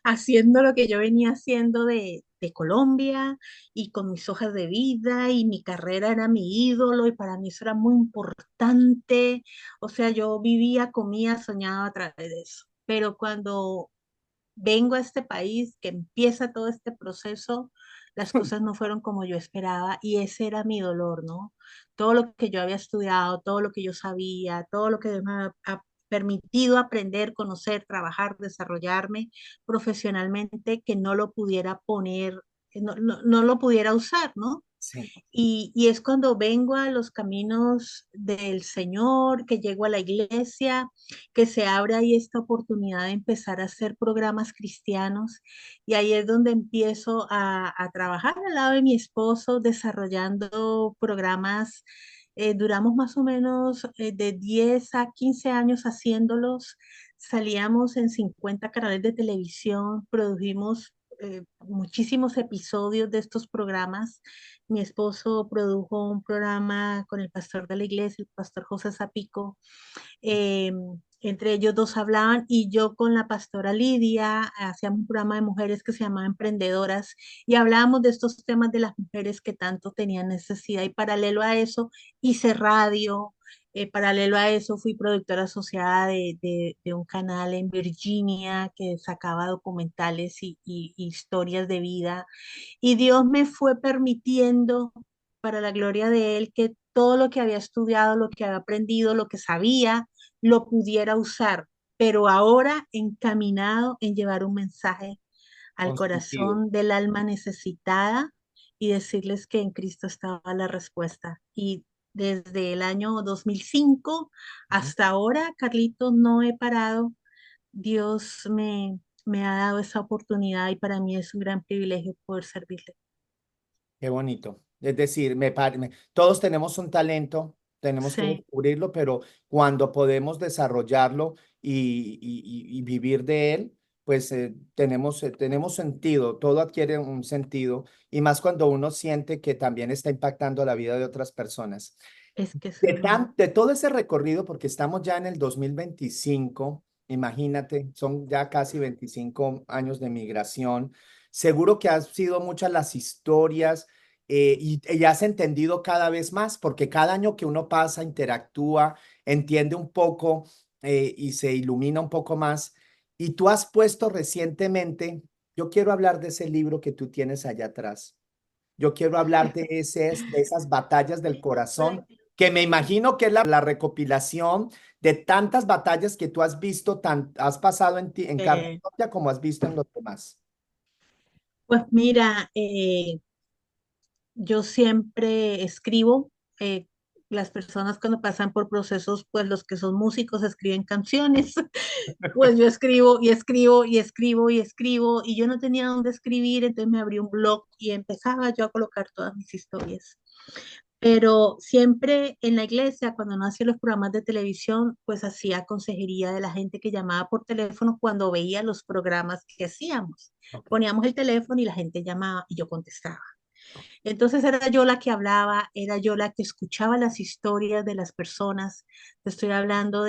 haciendo lo que yo venía haciendo de Colombia y con mis hojas de vida y mi carrera era mi ídolo y para mí eso era muy importante. O sea, yo vivía, comía, soñaba a través de eso. Pero cuando vengo a este país, que empieza todo este proceso, las cosas no fueron como yo esperaba y ese era mi dolor, ¿no? Todo lo que yo había estudiado, todo lo que yo sabía, todo lo que Dios me ha permitido aprender, conocer, trabajar, desarrollarme profesionalmente, que no lo pudiera poner, no lo pudiera usar, ¿no? Sí, Y es cuando vengo a los caminos del Señor, que llego a la iglesia, que se abre ahí esta oportunidad de empezar a hacer programas cristianos. Y ahí es donde empiezo a trabajar al lado de mi esposo, desarrollando programas. Duramos más o menos de 10 a 15 años haciéndolos. Salíamos en 50 canales de televisión, produjimos muchísimos episodios de estos programas. Mi esposo produjo un programa con el pastor de la iglesia, el pastor José Zapico. eh, Entre ellos dos hablaban y yo con la pastora Lidia hacíamos un programa de mujeres que se llamaba Emprendedoras y hablábamos de estos temas de las mujeres que tanto tenían necesidad y paralelo a eso hice radio. Paralelo a eso fui productora asociada de un canal en Virginia que sacaba documentales y historias de vida y Dios me fue permitiendo, para la gloria de Él, que todo lo que había estudiado, lo que había aprendido, lo que sabía, lo pudiera usar, pero ahora encaminado en llevar un mensaje al con sentido. corazón del alma necesitada y decirles que en Cristo estaba la respuesta. Y desde el año 2005 Ujú. hasta ahora, Carlitos, no he parado. Dios me ha dado esa oportunidad y para mí es un gran privilegio poder servirle. Qué bonito. Es decir, todos tenemos un talento, tenemos que Sí, descubrirlo, pero cuando podemos desarrollarlo y vivir de él, pues tenemos sentido, todo adquiere un sentido, y más cuando uno siente que también está impactando la vida de otras personas. es que eso es lo más. De todo ese recorrido, porque estamos ya en el 2025, imagínate, son ya casi 25 años de migración. Seguro que han sido muchas las historias y has entendido cada vez más, porque cada año que uno pasa, interactúa, entiende un poco y se ilumina un poco más. Y tú has puesto recientemente, yo quiero hablar de ese libro que tú tienes allá atrás. Yo quiero hablar de esas batallas del corazón, que me imagino que es la recopilación de tantas batallas que tú has visto, has pasado en carne Eh, propia como has visto en los demás. pues mira, yo siempre escribo. Las personas cuando pasan por procesos, pues los que son músicos escriben canciones, pues yo escribo y escribo y escribo y escribo y yo no tenía dónde escribir, entonces me abrí un blog y empezaba yo a colocar todas mis historias. Pero siempre en la iglesia, cuando no hacía los programas de televisión, pues hacía consejería de la gente que llamaba por teléfono cuando veía los programas que hacíamos. Ok. Poníamos el teléfono y la gente llamaba y yo contestaba. Entonces era yo la que hablaba, era yo la que escuchaba las historias de las personas. Te estoy hablando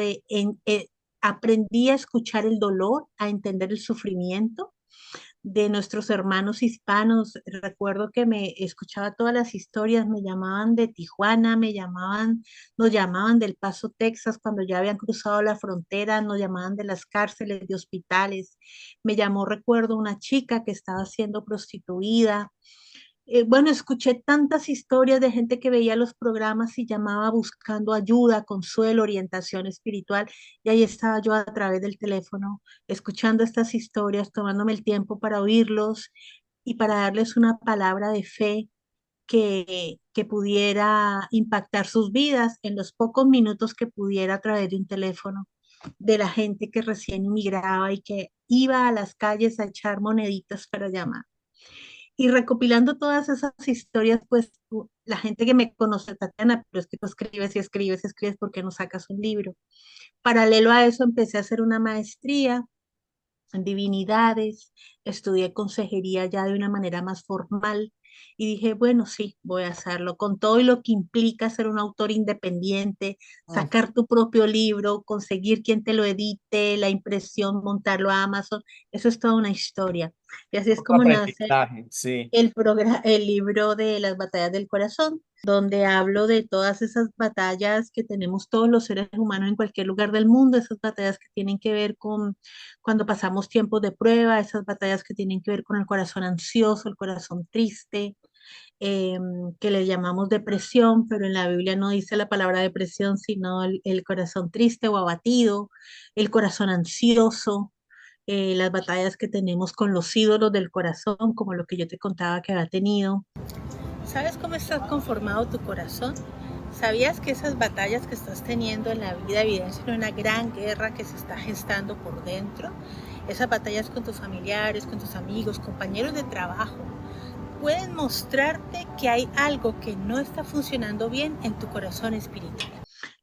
aprendí a escuchar el dolor, a entender el sufrimiento de nuestros hermanos hispanos. Recuerdo que me escuchaba todas las historias, me llamaban de Tijuana, nos llamaban del Paso, Texas, cuando ya habían cruzado la frontera, nos llamaban de las cárceles, de hospitales. Me llamó, recuerdo, una chica que estaba siendo prostituida. Bueno, escuché tantas historias de gente que veía los programas y llamaba buscando ayuda, consuelo, orientación espiritual. Y ahí estaba yo a través del teléfono, escuchando estas historias, tomándome el tiempo para oírlos y para darles una palabra de fe que pudiera impactar sus vidas en los pocos minutos que pudiera a través de un teléfono, de la gente que recién inmigraba y que iba a las calles a echar moneditas para llamar. Y recopilando todas esas historias, pues la gente que me conoce, Tatiana, pero es que tú escribes y escribes y escribes, ¿por qué no sacas un libro? Paralelo a eso, empecé a hacer una maestría en divinidades, estudié consejería ya de una manera más formal y dije, bueno, sí, voy a hacerlo con todo y lo que implica ser un autor independiente, Mm, sacar tu propio libro, conseguir quien te lo edite, la impresión, montarlo a Amazon, eso es toda una historia. Y así es otro como nace aprendizaje, sí. el libro de las batallas del corazón, donde hablo de todas esas batallas que tenemos todos los seres humanos en cualquier lugar del mundo, esas batallas que tienen que ver con cuando pasamos tiempos de prueba, esas batallas que tienen que ver con el corazón ansioso, el corazón triste, eh, que le llamamos depresión, pero en la Biblia no dice la palabra depresión, sino el corazón triste o abatido, el corazón ansioso, las batallas que tenemos con los ídolos del corazón, como lo que yo te contaba que había tenido. ¿Sabes cómo está conformado tu corazón? ¿Sabías que esas batallas que estás teniendo en la vida evidencian una gran guerra que se está gestando por dentro? Esas batallas con tus familiares, con tus amigos, compañeros de trabajo, pueden mostrarte que hay algo que no está funcionando bien en tu corazón espiritual.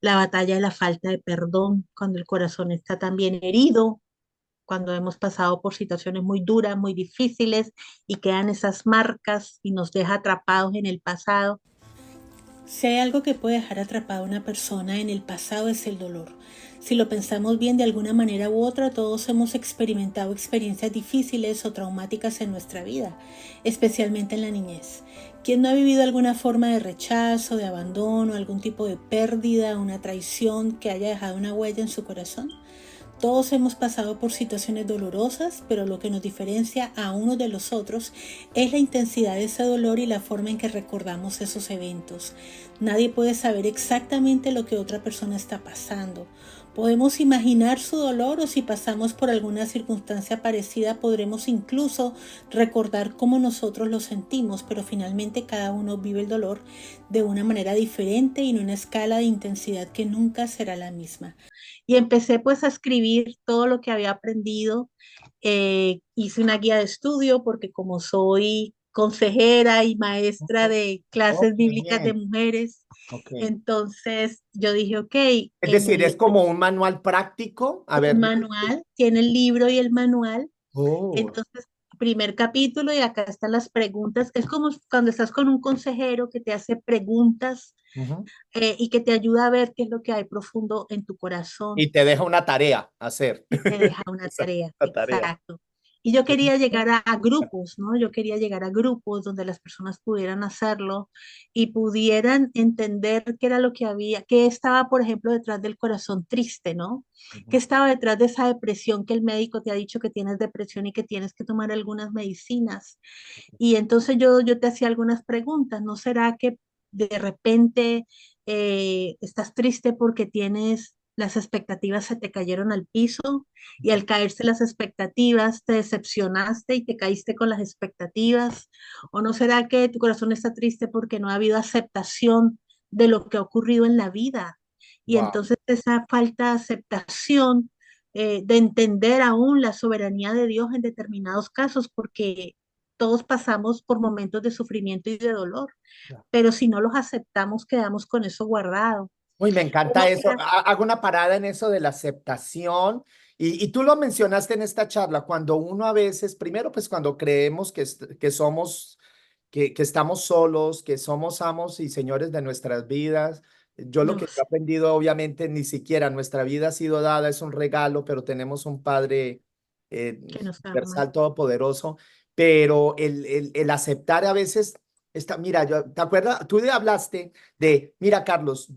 La batalla de la falta de perdón, cuando el corazón está también herido, cuando hemos pasado por situaciones muy duras, muy difíciles y quedan esas marcas y nos deja atrapados en el pasado. Si hay algo que puede dejar atrapada a una persona en el pasado es el dolor. Si lo pensamos bien, de alguna manera u otra, todos hemos experimentado experiencias difíciles o traumáticas en nuestra vida, especialmente en la niñez. ¿Quién no ha vivido alguna forma de rechazo, de abandono, algún tipo de pérdida, una traición que haya dejado una huella en su corazón? Todos hemos pasado por situaciones dolorosas, pero lo que nos diferencia a unos de los otros es la intensidad de ese dolor y la forma en que recordamos esos eventos. Nadie puede saber exactamente lo que otra persona está pasando. Podemos imaginar su dolor o si pasamos por alguna circunstancia parecida podremos incluso recordar cómo nosotros lo sentimos, pero finalmente cada uno vive el dolor de una manera diferente y en una escala de intensidad que nunca será la misma. Y empecé pues a escribir todo lo que había aprendido. Hice una guía de estudio porque como soy consejera y maestra Ujú. de Oh, clases qué bíblicas de bien. mujeres, Ok. entonces yo dije, ok, Es en decir, es el como un manual práctico. A ver. un manual, tiene el libro y el manual. Oh. Entonces, primer capítulo y acá están las preguntas. Es como cuando estás con un consejero que te hace preguntas Ujú. y que te ayuda a ver qué es lo que hay profundo en tu corazón Y te deja una tarea hacer. y te deja una Esa es tarea, la tarea. exacto. Y yo quería llegar a grupos, ¿no? Yo quería llegar a grupos donde las personas pudieran hacerlo y pudieran entender qué era lo que había, qué estaba, por ejemplo, detrás del corazón triste, ¿no? ¿Qué Ujú. estaba detrás de esa depresión que el médico te ha dicho que tienes depresión y que tienes que tomar algunas medicinas? Y entonces yo te hacía algunas preguntas, ¿no será que de repente estás triste porque tienes las expectativas se te cayeron al piso y al caerse las expectativas te decepcionaste y te caíste con las expectativas? ¿O no será que tu corazón está triste porque no ha habido aceptación de lo que ha ocurrido en la vida? Y Wow. entonces esa falta de aceptación, de entender aún la soberanía de Dios en determinados casos, porque todos pasamos por momentos de sufrimiento y de dolor, pero si no los aceptamos, quedamos con eso guardado. Uy, me ¿O encanta no eso. será? Hago una parada en eso de la aceptación. Y tú lo mencionaste en esta charla, cuando uno a veces, primero, pues cuando creemos que somos, que estamos solos, que somos amos y señores de nuestras vidas. Yo lo No, que he aprendido, obviamente, ni siquiera nuestra vida ha sido dada, es un regalo, pero tenemos un Padre que nos ama. universal, todopoderoso. Pero el aceptar a veces, mira, ¿te acuerdas? Tú hablaste mira, Carlos,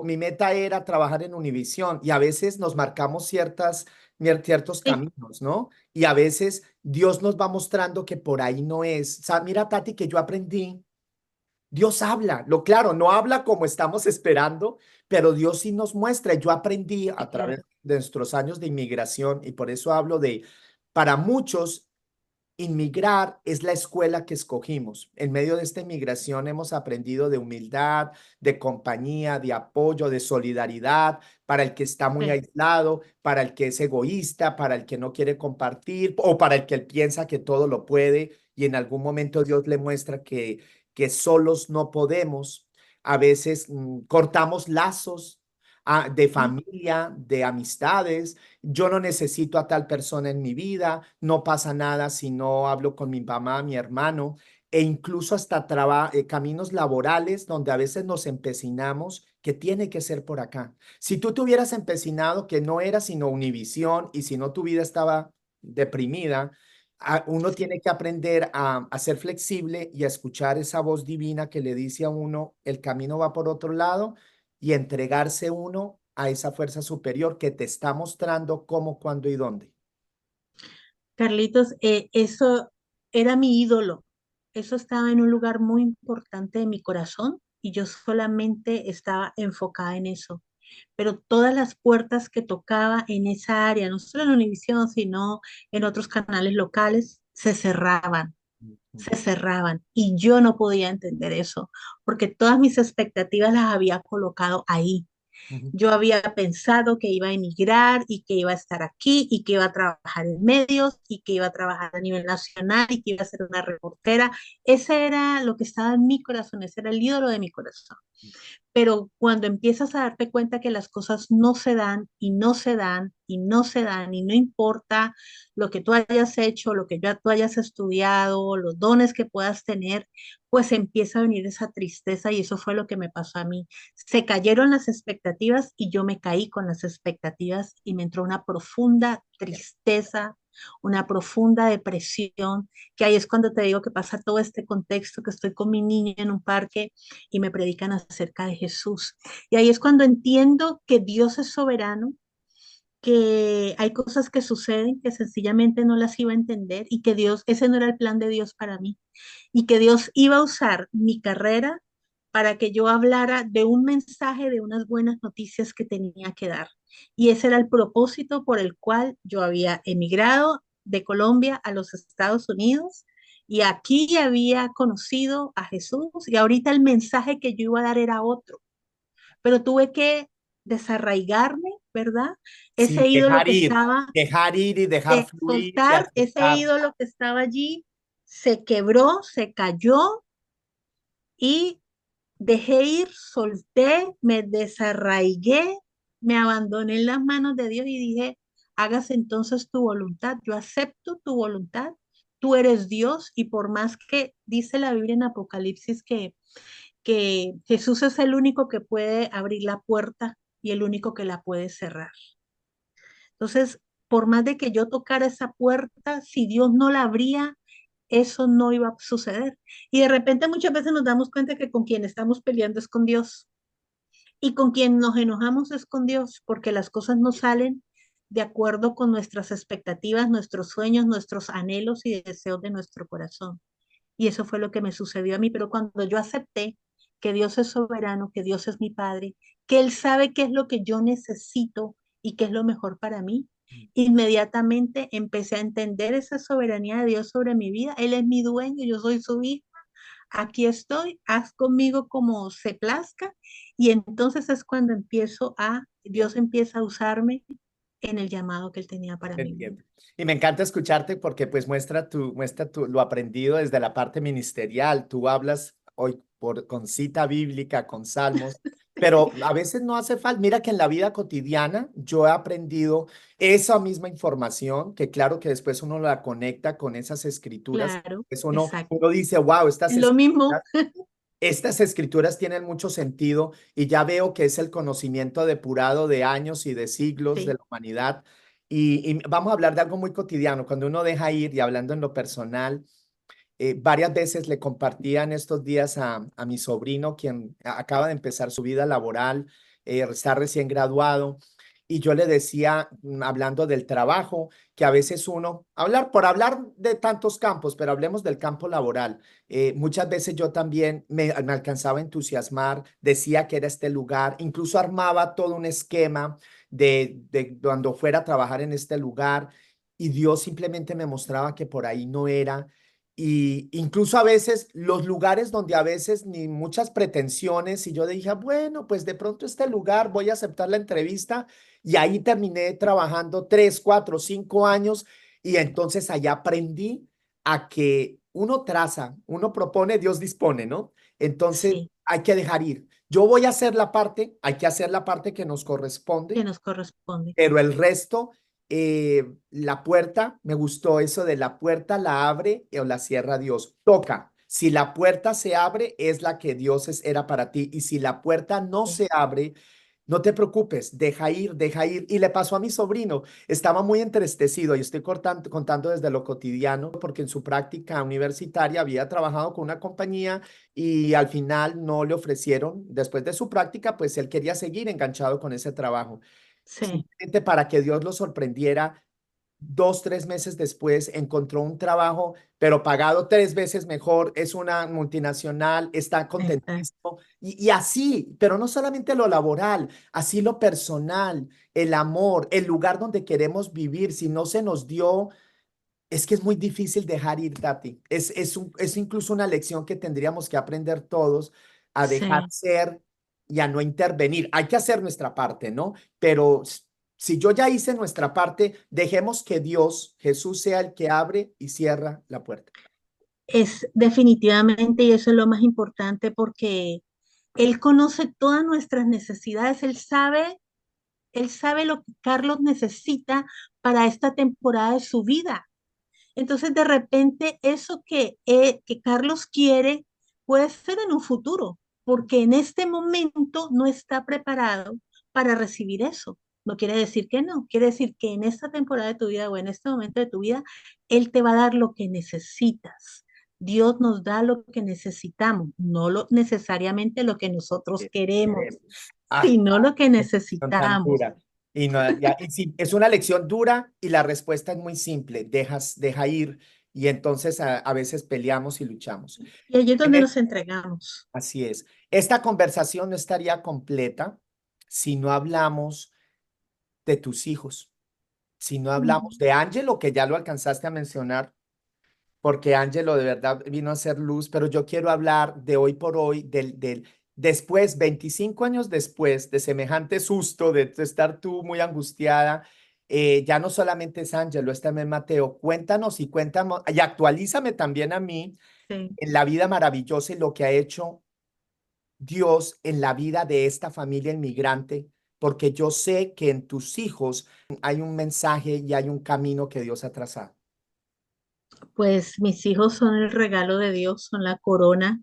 mi meta era trabajar en Univisión y a veces nos marcamos ciertos Sí, caminos, ¿no? Y a veces Dios nos va mostrando que por ahí no es. O sea, mira, Tati, que yo aprendí, Dios habla, claro, no habla como estamos esperando, pero Dios sí nos muestra. Yo aprendí sí, a través claro. de nuestros años de inmigración y por eso hablo para muchos, inmigrar es la escuela que escogimos. En medio de esta inmigración hemos aprendido de humildad, de compañía, de apoyo, de solidaridad para el que está muy Sí, aislado, para el que es egoísta, para el que no quiere compartir o para el que él piensa que todo lo puede y en algún momento Dios le muestra que solos no podemos. A veces cortamos lazos de familia, de amistades. Yo no necesito a tal persona en mi vida, no pasa nada si no hablo con mi mamá, mi hermano, e incluso hasta caminos laborales donde a veces nos empecinamos que tiene que ser por acá. Si tú te hubieras empecinado que no era sino Univisión y si no tu vida estaba deprimida, uno tiene que aprender a ser flexible y a escuchar esa voz divina que le dice a uno, el camino va por otro lado y entregarse uno a esa fuerza superior que te está mostrando cómo, cuándo y dónde. Carlitos, eso era mi ídolo. Eso estaba en un lugar muy importante de mi corazón y yo solamente estaba enfocada en eso. Pero todas las puertas que tocaba en esa área, no solo en Univisión, sino en otros canales locales, se cerraban y yo no podía entender eso, porque todas mis expectativas las había colocado ahí. Ujú. Yo había pensado que iba a emigrar y que iba a estar aquí y que iba a trabajar en medios y que iba a trabajar a nivel nacional y que iba a ser una reportera. Ese era lo que estaba en mi corazón, ese era el ídolo de mi corazón. Pero cuando empiezas a darte cuenta que las cosas no se dan y no se dan y no se dan y no importa lo que tú hayas hecho, lo que ya tú hayas estudiado, los dones que puedas tener, pues empieza a venir esa tristeza y eso fue lo que me pasó a mí. Se cayeron las expectativas y yo me caí con las expectativas y me entró una profunda tristeza, una profunda depresión, que ahí es cuando te digo que pasa todo este contexto, que estoy con mi niña en un parque y me predican acerca de Jesús. Y ahí es cuando entiendo que Dios es soberano, que hay cosas que suceden que sencillamente no las iba a entender y que Dios, ese no era el plan de Dios para mí, y que Dios iba a usar mi carrera para que yo hablara de un mensaje, de unas buenas noticias que tenía que dar. Y ese era el propósito por el cual yo había emigrado de Colombia a los Estados Unidos y aquí había conocido a Jesús y ahorita el mensaje que yo iba a dar era otro, pero tuve que desarraigarme, ¿verdad? Sí, Ese ídolo que estaba, dejar ir y dejar fluir y soltar ese aceptar. ídolo que estaba allí, se quebró, se cayó y dejé ir, solté, me desarraigué, me abandoné en las manos de Dios y dije, hágase entonces tu voluntad, yo acepto tu voluntad, tú eres Dios y por más que dice la Biblia en Apocalipsis que Jesús es el único que puede abrir la puerta y el único que la puede cerrar. Entonces, por más de que yo tocara esa puerta, si Dios no la abría, eso no iba a suceder. Y de repente muchas veces nos damos cuenta que con quien estamos peleando es con Dios y con quien nos enojamos es con Dios, porque las cosas no salen de acuerdo con nuestras expectativas, nuestros sueños, nuestros anhelos y deseos de nuestro corazón. Y eso fue lo que me sucedió a mí, pero cuando yo acepté que Dios es soberano, que Dios es mi Padre, que Él sabe qué es lo que yo necesito y qué es lo mejor para mí, inmediatamente empecé a entender esa soberanía de Dios sobre mi vida. Él es mi dueño, yo soy su hijo, aquí estoy, haz conmigo como se plazca. Y entonces es cuando Dios empieza a usarme en el llamado que Él tenía para mi vida. Entiendo. Y me encanta escucharte porque pues lo aprendido desde la parte ministerial. Tú hablas hoy con cita bíblica, con salmos, pero a veces no hace falta. Mira que en la vida cotidiana yo he aprendido esa misma información, que claro que después uno la conecta con esas escrituras. Claro, Eso uno exacto. dice, wow, Es lo mismo. estas escrituras tienen mucho sentido y ya veo que es el conocimiento depurado de años y de siglos de Sí, la humanidad. Y vamos a hablar de algo muy cotidiano. Cuando uno deja ir y hablando en lo personal, varias veces le compartía en estos días a mi sobrino, quien acaba de empezar su vida laboral, está recién graduado, y yo le decía, hablando del trabajo, que a veces por hablar de tantos campos, pero hablemos del campo laboral, muchas veces yo también me alcanzaba a entusiasmar, decía que era este lugar, incluso armaba todo un esquema de cuando fuera a trabajar en este lugar, y Dios simplemente me mostraba que por ahí no era. Y incluso a veces los lugares donde a veces ni muchas pretensiones y yo dije, bueno, pues de pronto este lugar voy a aceptar la entrevista y ahí terminé trabajando 3, 4, 5 años y entonces allá aprendí a que uno traza, uno propone, Dios dispone, ¿no? Entonces Sí, hay que dejar ir. Yo voy a hacer la parte, hay que hacer la parte que nos que corresponde, nos corresponde. pero el resto, la puerta, me gustó eso de la puerta la abre o la cierra Dios. Toca. Si la puerta se abre, es la que Dios era para ti. Y si la puerta no Sí, se abre, no te preocupes, deja ir, deja ir. Y le pasó a mi sobrino, estaba muy entristecido y estoy contando desde lo cotidiano, porque en su práctica universitaria había trabajado con una compañía y al final no le ofrecieron, después de su práctica, pues él quería seguir enganchado con ese trabajo. sí, Simplemente para que Dios lo sorprendiera, 2, 3 meses después encontró un trabajo, pero pagado 3 veces mejor, es una multinacional, está está. contentísimo. Y así, pero no solamente lo laboral, así lo personal, el amor, el lugar donde queremos vivir, si no se nos dio, es que es muy difícil dejar ir, Tati. Es incluso una lección que tendríamos que aprender todos a dejar Sí. ser y a no intervenir. Hay que hacer nuestra parte, ¿no? Pero si yo ya hice nuestra parte, dejemos que Dios, Jesús, sea el que abre y cierra la puerta. Es definitivamente, y eso es lo más importante porque Él conoce todas nuestras necesidades, Él sabe lo que Carlos necesita para esta temporada de su vida. Entonces, de repente, eso que Carlos quiere puede ser en un futuro, porque en este momento no está preparado para recibir eso. No quiere decir que no, quiere decir que en esta temporada de tu vida o en este momento de tu vida, Él te va a dar lo que necesitas. Dios nos da lo que necesitamos, no necesariamente lo que nosotros queremos, Ah, sino lo que qué lección tan necesitamos. dura. Y, no, y sí, es una lección dura y la respuesta es muy simple, deja ir y entonces a veces peleamos y luchamos. Y allí es En donde es- nos entregamos. Así es. Esta conversación no estaría completa si no hablamos de tus hijos, si no hablamos Ujú. de Ángelo, que ya lo alcanzaste a mencionar, porque Ángelo de verdad vino a ser luz, pero yo quiero hablar de hoy por hoy, después, 25 años después de semejante susto, de estar tú muy angustiada, ya no solamente es Ángelo, es también Mateo. Cuéntanos y cuéntanos, y actualízame también a mí Sí. en la vida maravillosa y lo que ha hecho Dios en la vida de esta familia inmigrante, porque yo sé que en tus hijos hay un mensaje y hay un camino que Dios ha trazado. Pues mis hijos son el regalo de Dios, son la corona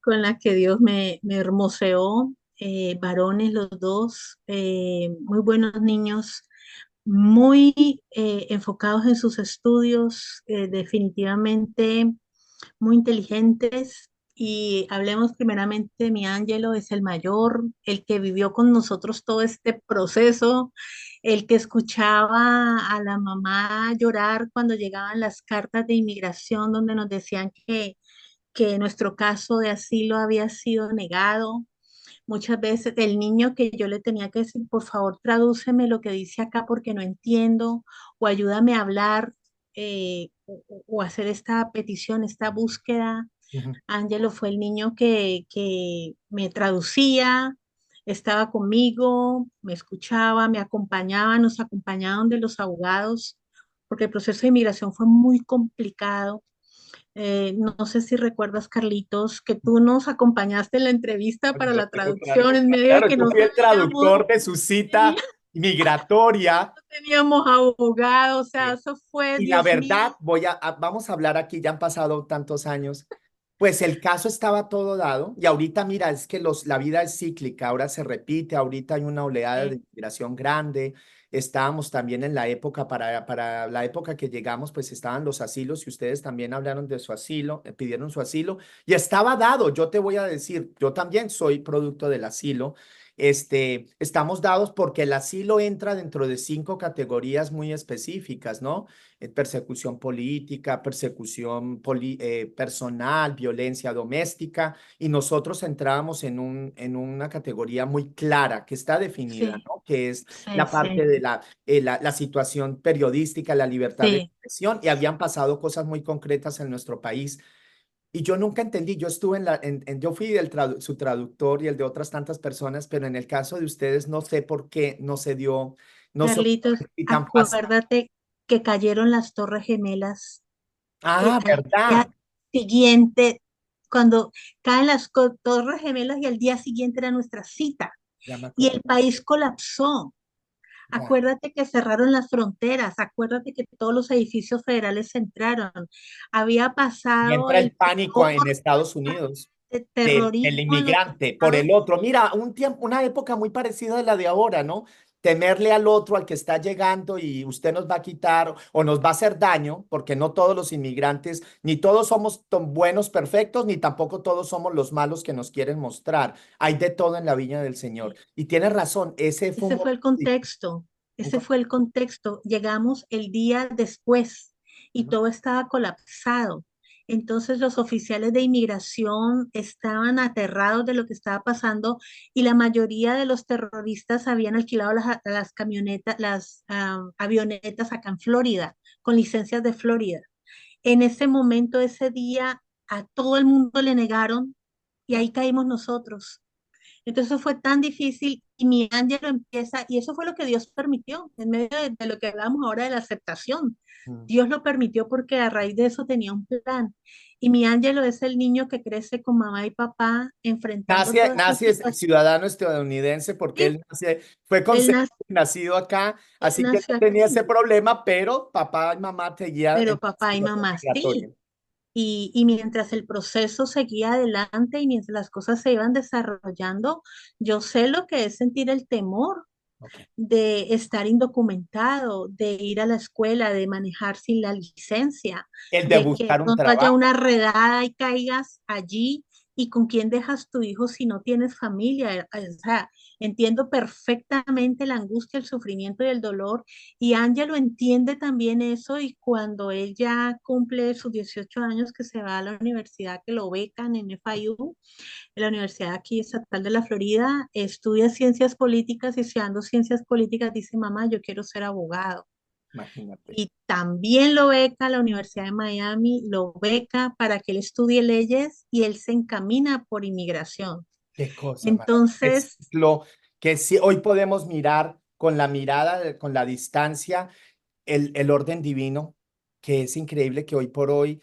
con la que Dios me hermoseó. Varones los dos, muy buenos niños, muy enfocados en sus estudios, definitivamente muy inteligentes. Y hablemos primeramente de mi Ángelo, es el mayor, el que vivió con nosotros todo este proceso, el que escuchaba a la mamá llorar cuando llegaban las cartas de inmigración donde nos decían que nuestro caso de asilo había sido negado. Muchas veces el niño que yo le tenía que decir, por favor, tradúceme lo que dice acá porque no entiendo, o ayúdame a hablar, o hacer esta petición, esta búsqueda. Ujú. Ángelo fue el niño que me traducía, estaba conmigo, me escuchaba, me acompañaba, nos acompañaban de los abogados, porque el proceso de inmigración fue muy complicado. No sé si recuerdas, Carlitos, que tú nos acompañaste en la entrevista para la traducción en medio de Claro, que yo no fui el sabíamos, traductor de su tenía- cita migratoria. teníamos abogado, o sea, eso fue, Y la Dios mío. verdad, vamos a hablar aquí, ya han pasado tantos años, pues el caso estaba todo dado y ahorita mira, es que la vida es cíclica, ahora se repite, ahorita hay una oleada de eh, inmigración grande, estábamos también en la época, para la época que llegamos, pues estaban los asilos y ustedes también hablaron de su asilo, pidieron su asilo y estaba dado, yo te voy a decir, yo también soy producto del asilo. Estamos dados porque el asilo entra dentro de 5 categorías muy específicas, ¿no? Persecución política, persecución personal, violencia doméstica, y nosotros entrábamos en una categoría muy clara que está definida, sí, ¿no? Que es sí, la parte sí, de la situación periodística, la libertad de sí. expresión, y habían pasado cosas muy concretas en nuestro país. Y yo nunca entendí, yo estuve yo fui su traductor y el de otras tantas personas, pero en el caso de ustedes no sé por qué no se dio, no sé Carlitos, si tan fácil. acuérdate que cayeron las Torres Gemelas Ah, Al ¿verdad? día siguiente, cuando caen las Torres Gemelas y al día siguiente era nuestra cita Ya me y acuerdo. el país colapsó. Ya. Acuérdate que cerraron las fronteras, acuérdate que todos los edificios federales se entraron. Había Y pasado entra el el pánico en peor Estados Unidos del terrorismo en los inmigrante por Estados el otro. Mira, un tiempo, una época muy parecida a la de ahora, ¿no? Temerle al otro, al que está llegando y usted nos va a quitar o nos va a hacer daño, porque no todos los inmigrantes, ni todos somos tan buenos, perfectos, ni tampoco todos somos los malos que nos quieren mostrar. Hay de todo en la viña del Señor. Unidos. Y tiene razón, ese fue un Ese fue el contexto, ese momento. fue el contexto. Llegamos el día después y todo estaba colapsado. Entonces los oficiales de inmigración estaban aterrados de lo que estaba pasando y la mayoría de los terroristas habían alquilado las camionetas, las avionetas acá en Florida, con licencias de Florida. En ese momento, ese día, a todo el mundo le negaron y ahí caímos nosotros. Entonces eso fue tan difícil y mi ángelo empieza, y eso fue lo que Dios permitió, en medio de lo que hablamos ahora de la aceptación. Dios lo permitió porque a raíz de eso tenía un plan. Y mi ángelo es el niño que crece con mamá y papá enfrentando Nace, todas estas nace situaciones. ciudadano estadounidense porque Sí, él fue él, concebido y nacido acá, él así que no nació tenía ese aquí, problema, pero papá y mamá te guían en pero el papá y proceso mamá sí. migratorio. Y mientras el proceso seguía adelante y mientras las cosas se iban desarrollando, yo sé lo que es sentir el temor Ok. de estar indocumentado, de ir a la escuela, de manejar sin la licencia, El de de que de buscar un pronto haya trabajo. una redada y caigas allí y con quién dejas tu hijo si no tienes familia. O sea, entiendo perfectamente la angustia, el sufrimiento y el dolor y Ángelo entiende también eso y cuando ella cumple sus 18 años que se va a la universidad, que lo becan en FIU, en la Universidad aquí Estatal de la Florida, estudia ciencias políticas y estudiando ciencias políticas dice, mamá, yo quiero ser abogado. Imagínate. Y también lo beca la Universidad de Miami, lo beca para que él estudie leyes y él se encamina por inmigración. Qué cosa maravillosa. Es Entonces, lo que sí hoy podemos mirar con la mirada, con la distancia, el orden divino, que es increíble que hoy por hoy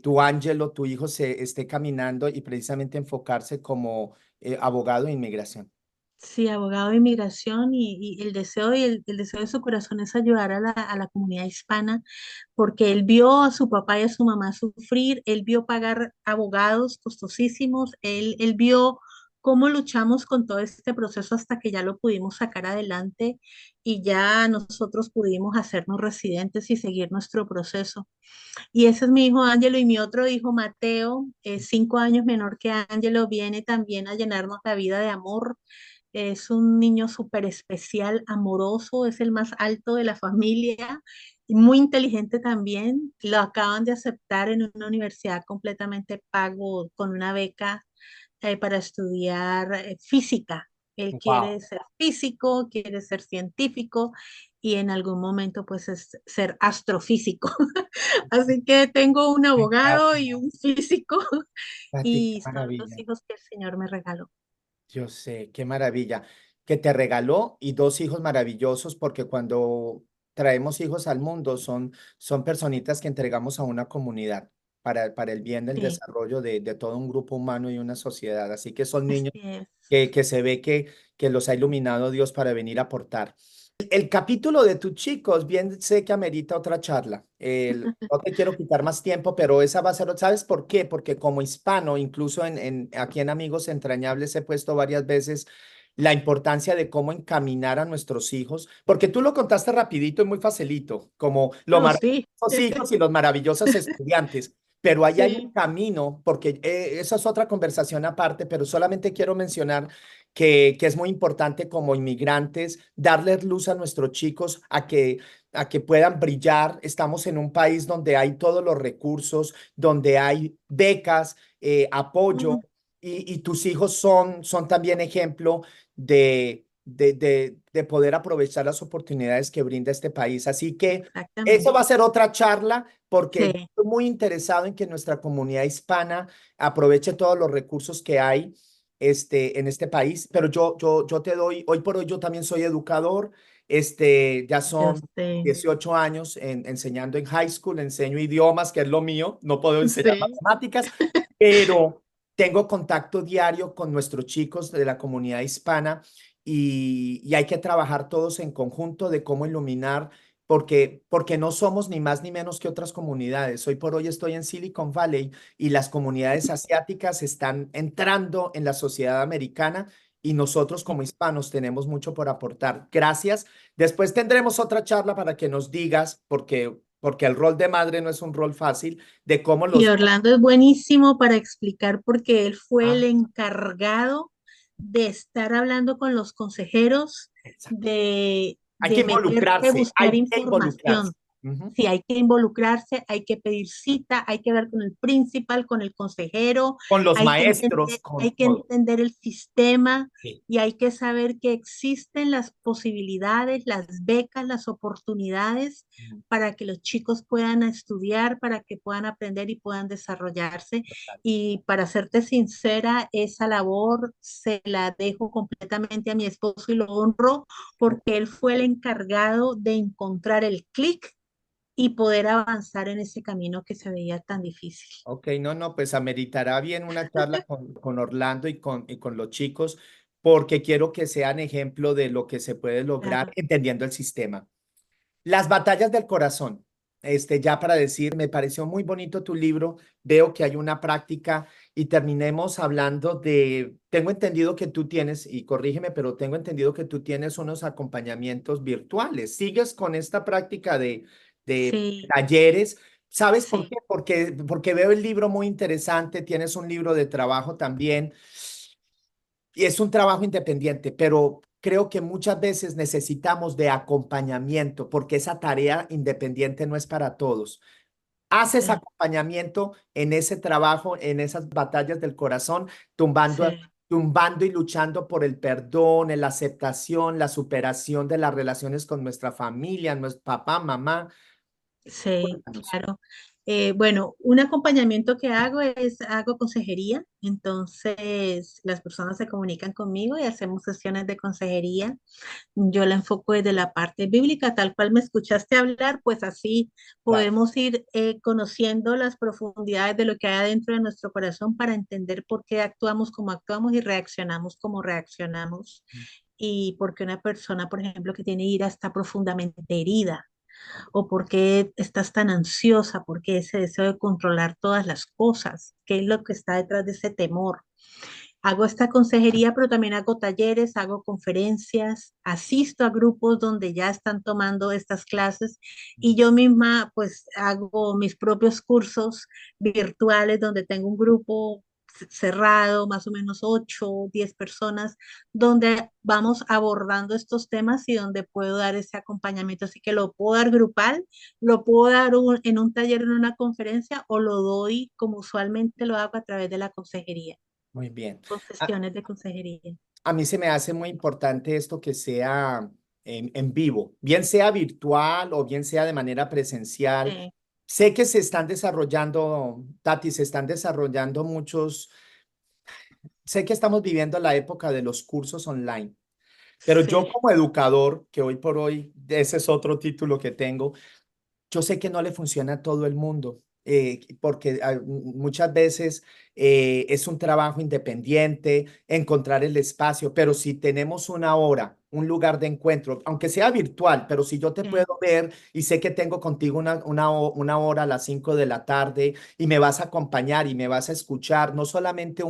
tu Ángelo, tu hijo, se esté caminando y precisamente enfocarse como abogado de inmigración. sí, abogado de inmigración y el deseo el deseo de su corazón es ayudar a la comunidad hispana porque él vio a su papá y a su mamá sufrir, él vio pagar abogados costosísimos, él vio cómo luchamos con todo este proceso hasta que ya lo pudimos sacar adelante y ya nosotros pudimos hacernos residentes y seguir nuestro proceso. Y ese es mi hijo Ángelo y mi otro hijo Mateo, 5 años menor que Ángelo, viene también a llenarnos la vida de amor. Es un niño súper especial, amoroso, es el más alto de la familia y muy inteligente también. Lo acaban de aceptar en una universidad completamente pago con una beca para estudiar física. Él quiere Wow. ser físico, quiere ser científico y en algún momento pues es ser astrofísico. Así que tengo un abogado y un físico Qué y son los maravilla. hijos que el Señor me regaló. Yo sé, qué maravilla. Que te regaló y dos hijos maravillosos, porque cuando traemos hijos al mundo son personitas que entregamos a una comunidad para el bien del Sí, desarrollo de todo un grupo humano y una sociedad. Así que son así niños es. que se ve que los ha iluminado Dios para venir a aportar. El capítulo de tus chicos, bien sé que amerita otra charla. No te quiero quitar más tiempo, pero esa va a ser, ¿sabes por qué? Porque como hispano, incluso aquí en Amigos Entrañables he puesto varias veces la importancia de cómo encaminar a nuestros hijos, porque tú lo contaste rapidito y muy facilito, como los Oh, sí, maravillosos hijos y los maravillosos estudiantes. Pero ahí hay un sí, camino, porque esa es otra conversación aparte, pero solamente quiero mencionar que es muy importante como inmigrantes darles luz a nuestros chicos a que puedan brillar. Estamos en un país donde hay todos los recursos, donde hay becas, apoyo, mm, y tus hijos son también ejemplo de poder aprovechar las oportunidades que brinda este país. Así que eso exactamente. va a ser otra charla porque Sí, estoy muy interesado en que nuestra comunidad hispana aproveche todos los recursos que hay en este país, pero yo te doy, hoy por hoy yo también soy educador, Ya Yo son sé. 18 años enseñando en high school, enseño idiomas, que es lo mío, no puedo enseñar Sí. matemáticas, pero tengo contacto diario con nuestros chicos de la comunidad hispana y hay que trabajar todos en conjunto de cómo iluminar, porque no somos ni más ni menos que otras comunidades. Hoy por hoy estoy en Silicon Valley y las comunidades asiáticas están entrando en la sociedad americana y nosotros como hispanos tenemos mucho por aportar. Gracias. Después tendremos otra charla para que nos digas, porque el rol de madre no es un rol fácil, de cómo Y los... Orlando es buenísimo para explicar porque él fue Ah, el encargado de estar hablando con los consejeros, exacto. Hay de que meterse, involucrarse, buscar hay que involucrarse. información. Ujú. Sí, hay que involucrarse, hay que pedir cita, hay que hablar con el principal, con el consejero, Con los maestros, hay con que todo. entender el sistema Sí, y hay que saber que existen las posibilidades, las becas, las oportunidades ujú, para que los chicos puedan estudiar, para que puedan aprender y puedan desarrollarse. total. Y para serte sincera, esa labor se la dejo completamente a mi esposo y lo honro porque él fue el encargado de encontrar el clic y poder avanzar en ese camino que se veía tan difícil. Ok, no, no, pues ameritará bien una charla con Orlando y con los chicos, porque quiero que sean ejemplo de lo que se puede lograr Claro, entendiendo el sistema. Las batallas del corazón. Ya para decir, me pareció muy bonito tu libro. Veo que hay una práctica y terminemos hablando de, tengo entendido que tú tienes, y corrígeme, pero tengo entendido que tú tienes unos acompañamientos virtuales. ¿Sigues con esta práctica de sí, talleres? ¿Sabes por sí, qué? Porque veo el libro muy interesante, tienes un libro de trabajo también. Y es un trabajo independiente, pero creo que muchas veces necesitamos de acompañamiento porque esa tarea independiente no es para todos. Haces sí, acompañamiento en ese trabajo, en esas batallas del corazón, tumbando, sí, tumbando y luchando por el perdón, la aceptación, la superación de las relaciones con nuestra familia, nuestro papá, mamá. sí, Cuéntanos. claro. Bueno, un acompañamiento que hago hago consejería, entonces las personas se comunican conmigo y hacemos sesiones de consejería. Yo la enfoco desde la parte bíblica, tal cual me escuchaste hablar, pues así Claro. podemos ir conociendo las profundidades de lo que hay adentro de nuestro corazón para entender por qué actuamos como actuamos y reaccionamos como reaccionamos. Y por qué una persona, por ejemplo, que tiene ira está profundamente herida, o por qué estás tan ansiosa, por qué ese deseo de controlar todas las cosas, qué es lo que está detrás de ese temor. Hago esta consejería, pero también hago talleres, hago conferencias, asisto a grupos donde ya están tomando estas clases y yo misma pues hago mis propios cursos virtuales donde tengo un grupo cerrado, más o menos 8 o 10 personas, donde vamos abordando estos temas y donde puedo dar ese acompañamiento. Así que lo puedo dar grupal, lo puedo dar en un taller, en una conferencia o lo doy como usualmente lo hago a través de la consejería Muy bien. con A, sesiones de consejería. a mí se me hace muy importante esto que sea en vivo, bien sea virtual o bien sea de manera presencial. Sí, Sé que se están desarrollando, Tati, se están desarrollando muchos, sé que estamos viviendo la época de los cursos online, pero yo sí, como educador, que hoy por hoy, ese es otro título que tengo, yo sé que no le funciona a todo el mundo, porque muchas veces es un trabajo independiente, encontrar el espacio, pero si tenemos una hora, un lugar de encuentro, aunque sea virtual, pero si yo te sí, puedo ver y sé que tengo contigo una hora a las 5 de la tarde y me vas a acompañar y me vas a escuchar, no solamente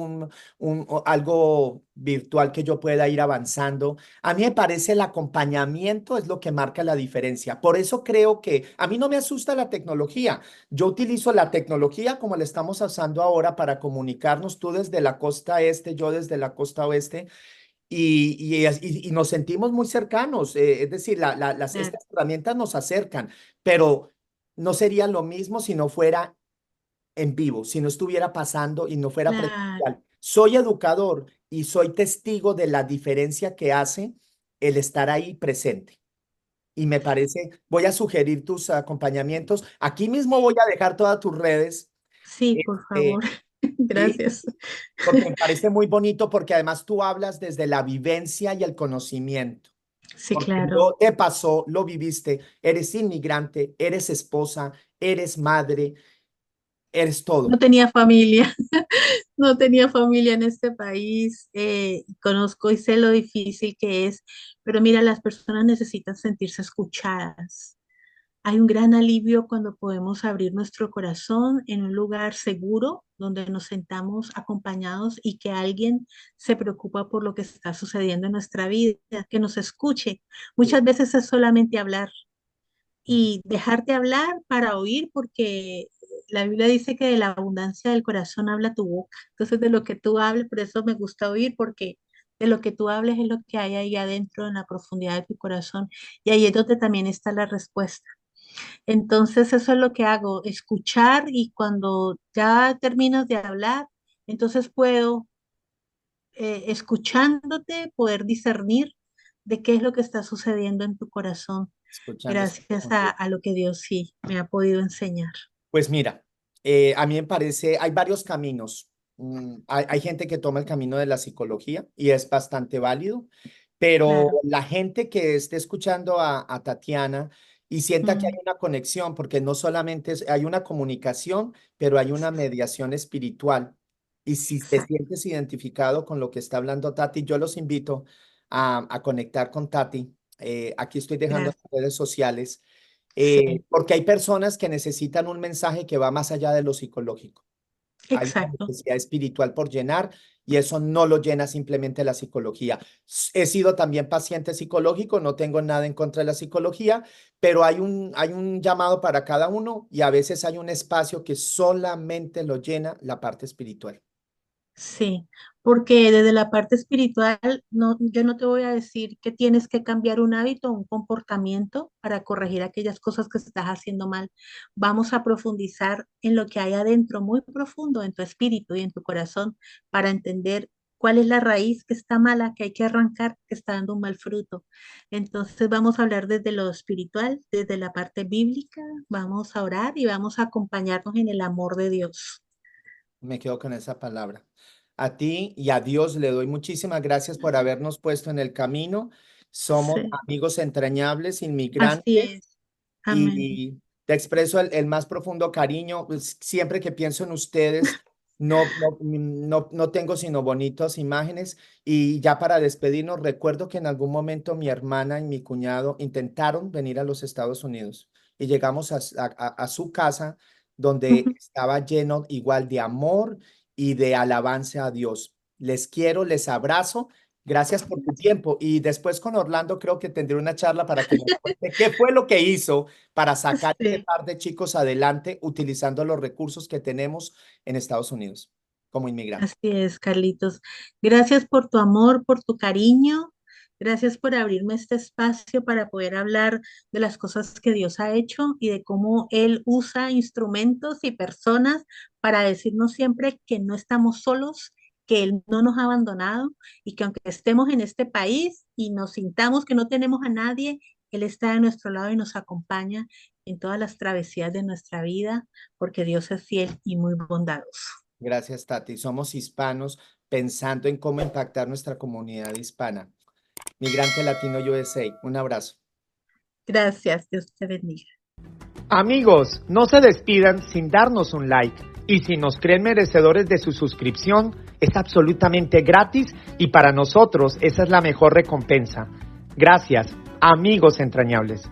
algo virtual que yo pueda ir avanzando. A mí me parece el acompañamiento es lo que marca la diferencia. Por eso creo que a mí no me asusta la tecnología. Yo utilizo la tecnología como la estamos usando ahora para comunicarnos, tú desde la costa este, yo desde la costa oeste, y nos sentimos muy cercanos. Es decir, claro, estas herramientas nos acercan, pero no sería lo mismo si no fuera en vivo, si no estuviera pasando y no fuera claro, presencial. Soy educador y soy testigo de la diferencia que hace el estar ahí presente. Y me parece, voy a sugerir tus acompañamientos. Aquí mismo voy a dejar todas tus redes, sí, por este, favor, ¿sí? gracias. Porque me parece muy bonito, porque además tú hablas desde la vivencia y el conocimiento. Sí, porque claro. no te pasó, lo viviste, eres inmigrante, eres esposa, eres madre, eres No todo. tenía familia, no tenía familia en este país. Conozco y sé lo difícil que es, pero mira, las personas necesitan sentirse escuchadas. Hay un gran alivio cuando podemos abrir nuestro corazón en un lugar seguro donde nos sentamos acompañados y que alguien se preocupa por lo que está sucediendo en nuestra vida, que nos escuche. Sí. Muchas veces es solamente hablar y dejarte hablar para oír, porque la Biblia dice que de la abundancia del corazón habla tu boca. Entonces, de lo que tú hables, por eso me gusta oír, porque de lo que tú hables es lo que hay ahí adentro en la profundidad de tu corazón. Y ahí es donde también está la respuesta. Entonces, eso es lo que hago, escuchar, y cuando ya terminas de hablar, entonces puedo, escuchándote, poder discernir de qué es lo que está sucediendo en tu corazón, Escuchando esta gracias profundidad. a lo que Dios sí me ha podido enseñar. Pues mira, a mí me parece, hay varios caminos. Hay gente que toma el camino de la psicología y es bastante válido, pero Claro. la gente que esté escuchando a Tatiana y sienta que hay Mm, una conexión, porque no solamente hay una comunicación, pero hay una mediación espiritual. Y si te exacto, sientes identificado con lo que está hablando Tati, yo los invito a conectar con Tati. Aquí estoy dejando las gracias. redes sociales, Sí, porque hay personas que necesitan un mensaje que va más allá de lo psicológico. Hay una exacto. necesidad espiritual por llenar y eso no lo llena simplemente la psicología. He sido también paciente psicológico, no tengo nada en contra de la psicología, pero hay un llamado para cada uno y a veces hay un espacio que solamente lo llena la parte espiritual. Sí, porque desde la parte espiritual, no, yo no te voy a decir que tienes que cambiar un hábito, un comportamiento para corregir aquellas cosas que estás haciendo mal. Vamos a profundizar en lo que hay adentro, muy profundo en tu espíritu y en tu corazón, para entender cuál es la raíz que está mala, que hay que arrancar, que está dando un mal fruto. Entonces vamos a hablar desde lo espiritual, desde la parte bíblica, vamos a orar y vamos a acompañarnos en el amor de Dios. Me quedo con esa palabra. A ti y a Dios le doy muchísimas gracias por habernos puesto en el camino. Somos Sí, amigos entrañables, así inmigrantes, es. Amén. y te expreso el más profundo cariño. Pues, siempre que pienso en ustedes, no tengo sino bonitas imágenes. Y ya para despedirnos, recuerdo que en algún momento mi hermana y mi cuñado intentaron venir a los Estados Unidos y llegamos a su casa donde Ujú. estaba lleno igual de amor y de alabanza a Dios. Les quiero, les abrazo. Gracias por tu tiempo. Y después con Orlando creo que tendré una charla para que nos cuente qué fue lo que hizo para sacar ese Sí, par de chicos adelante utilizando los recursos que tenemos en Estados Unidos como así inmigrante. es, Carlitos. Gracias por tu amor, por tu cariño. Gracias por abrirme este espacio para poder hablar de las cosas que Dios ha hecho y de cómo Él usa instrumentos y personas para decirnos siempre que no estamos solos, que Él no nos ha abandonado y que aunque estemos en este país y nos sintamos que no tenemos a nadie, Él está de nuestro lado y nos acompaña en todas las travesías de nuestra vida, porque Dios es fiel y muy bondadoso. Gracias, Tati. Somos hispanos pensando en cómo impactar nuestra comunidad hispana. Migrante Latino USA. Un abrazo. Gracias, Dios te bendiga. Amigos, no se despidan sin darnos un like. Y si nos creen merecedores de su suscripción, es absolutamente gratis y para nosotros esa es la mejor recompensa. Gracias, amigos entrañables.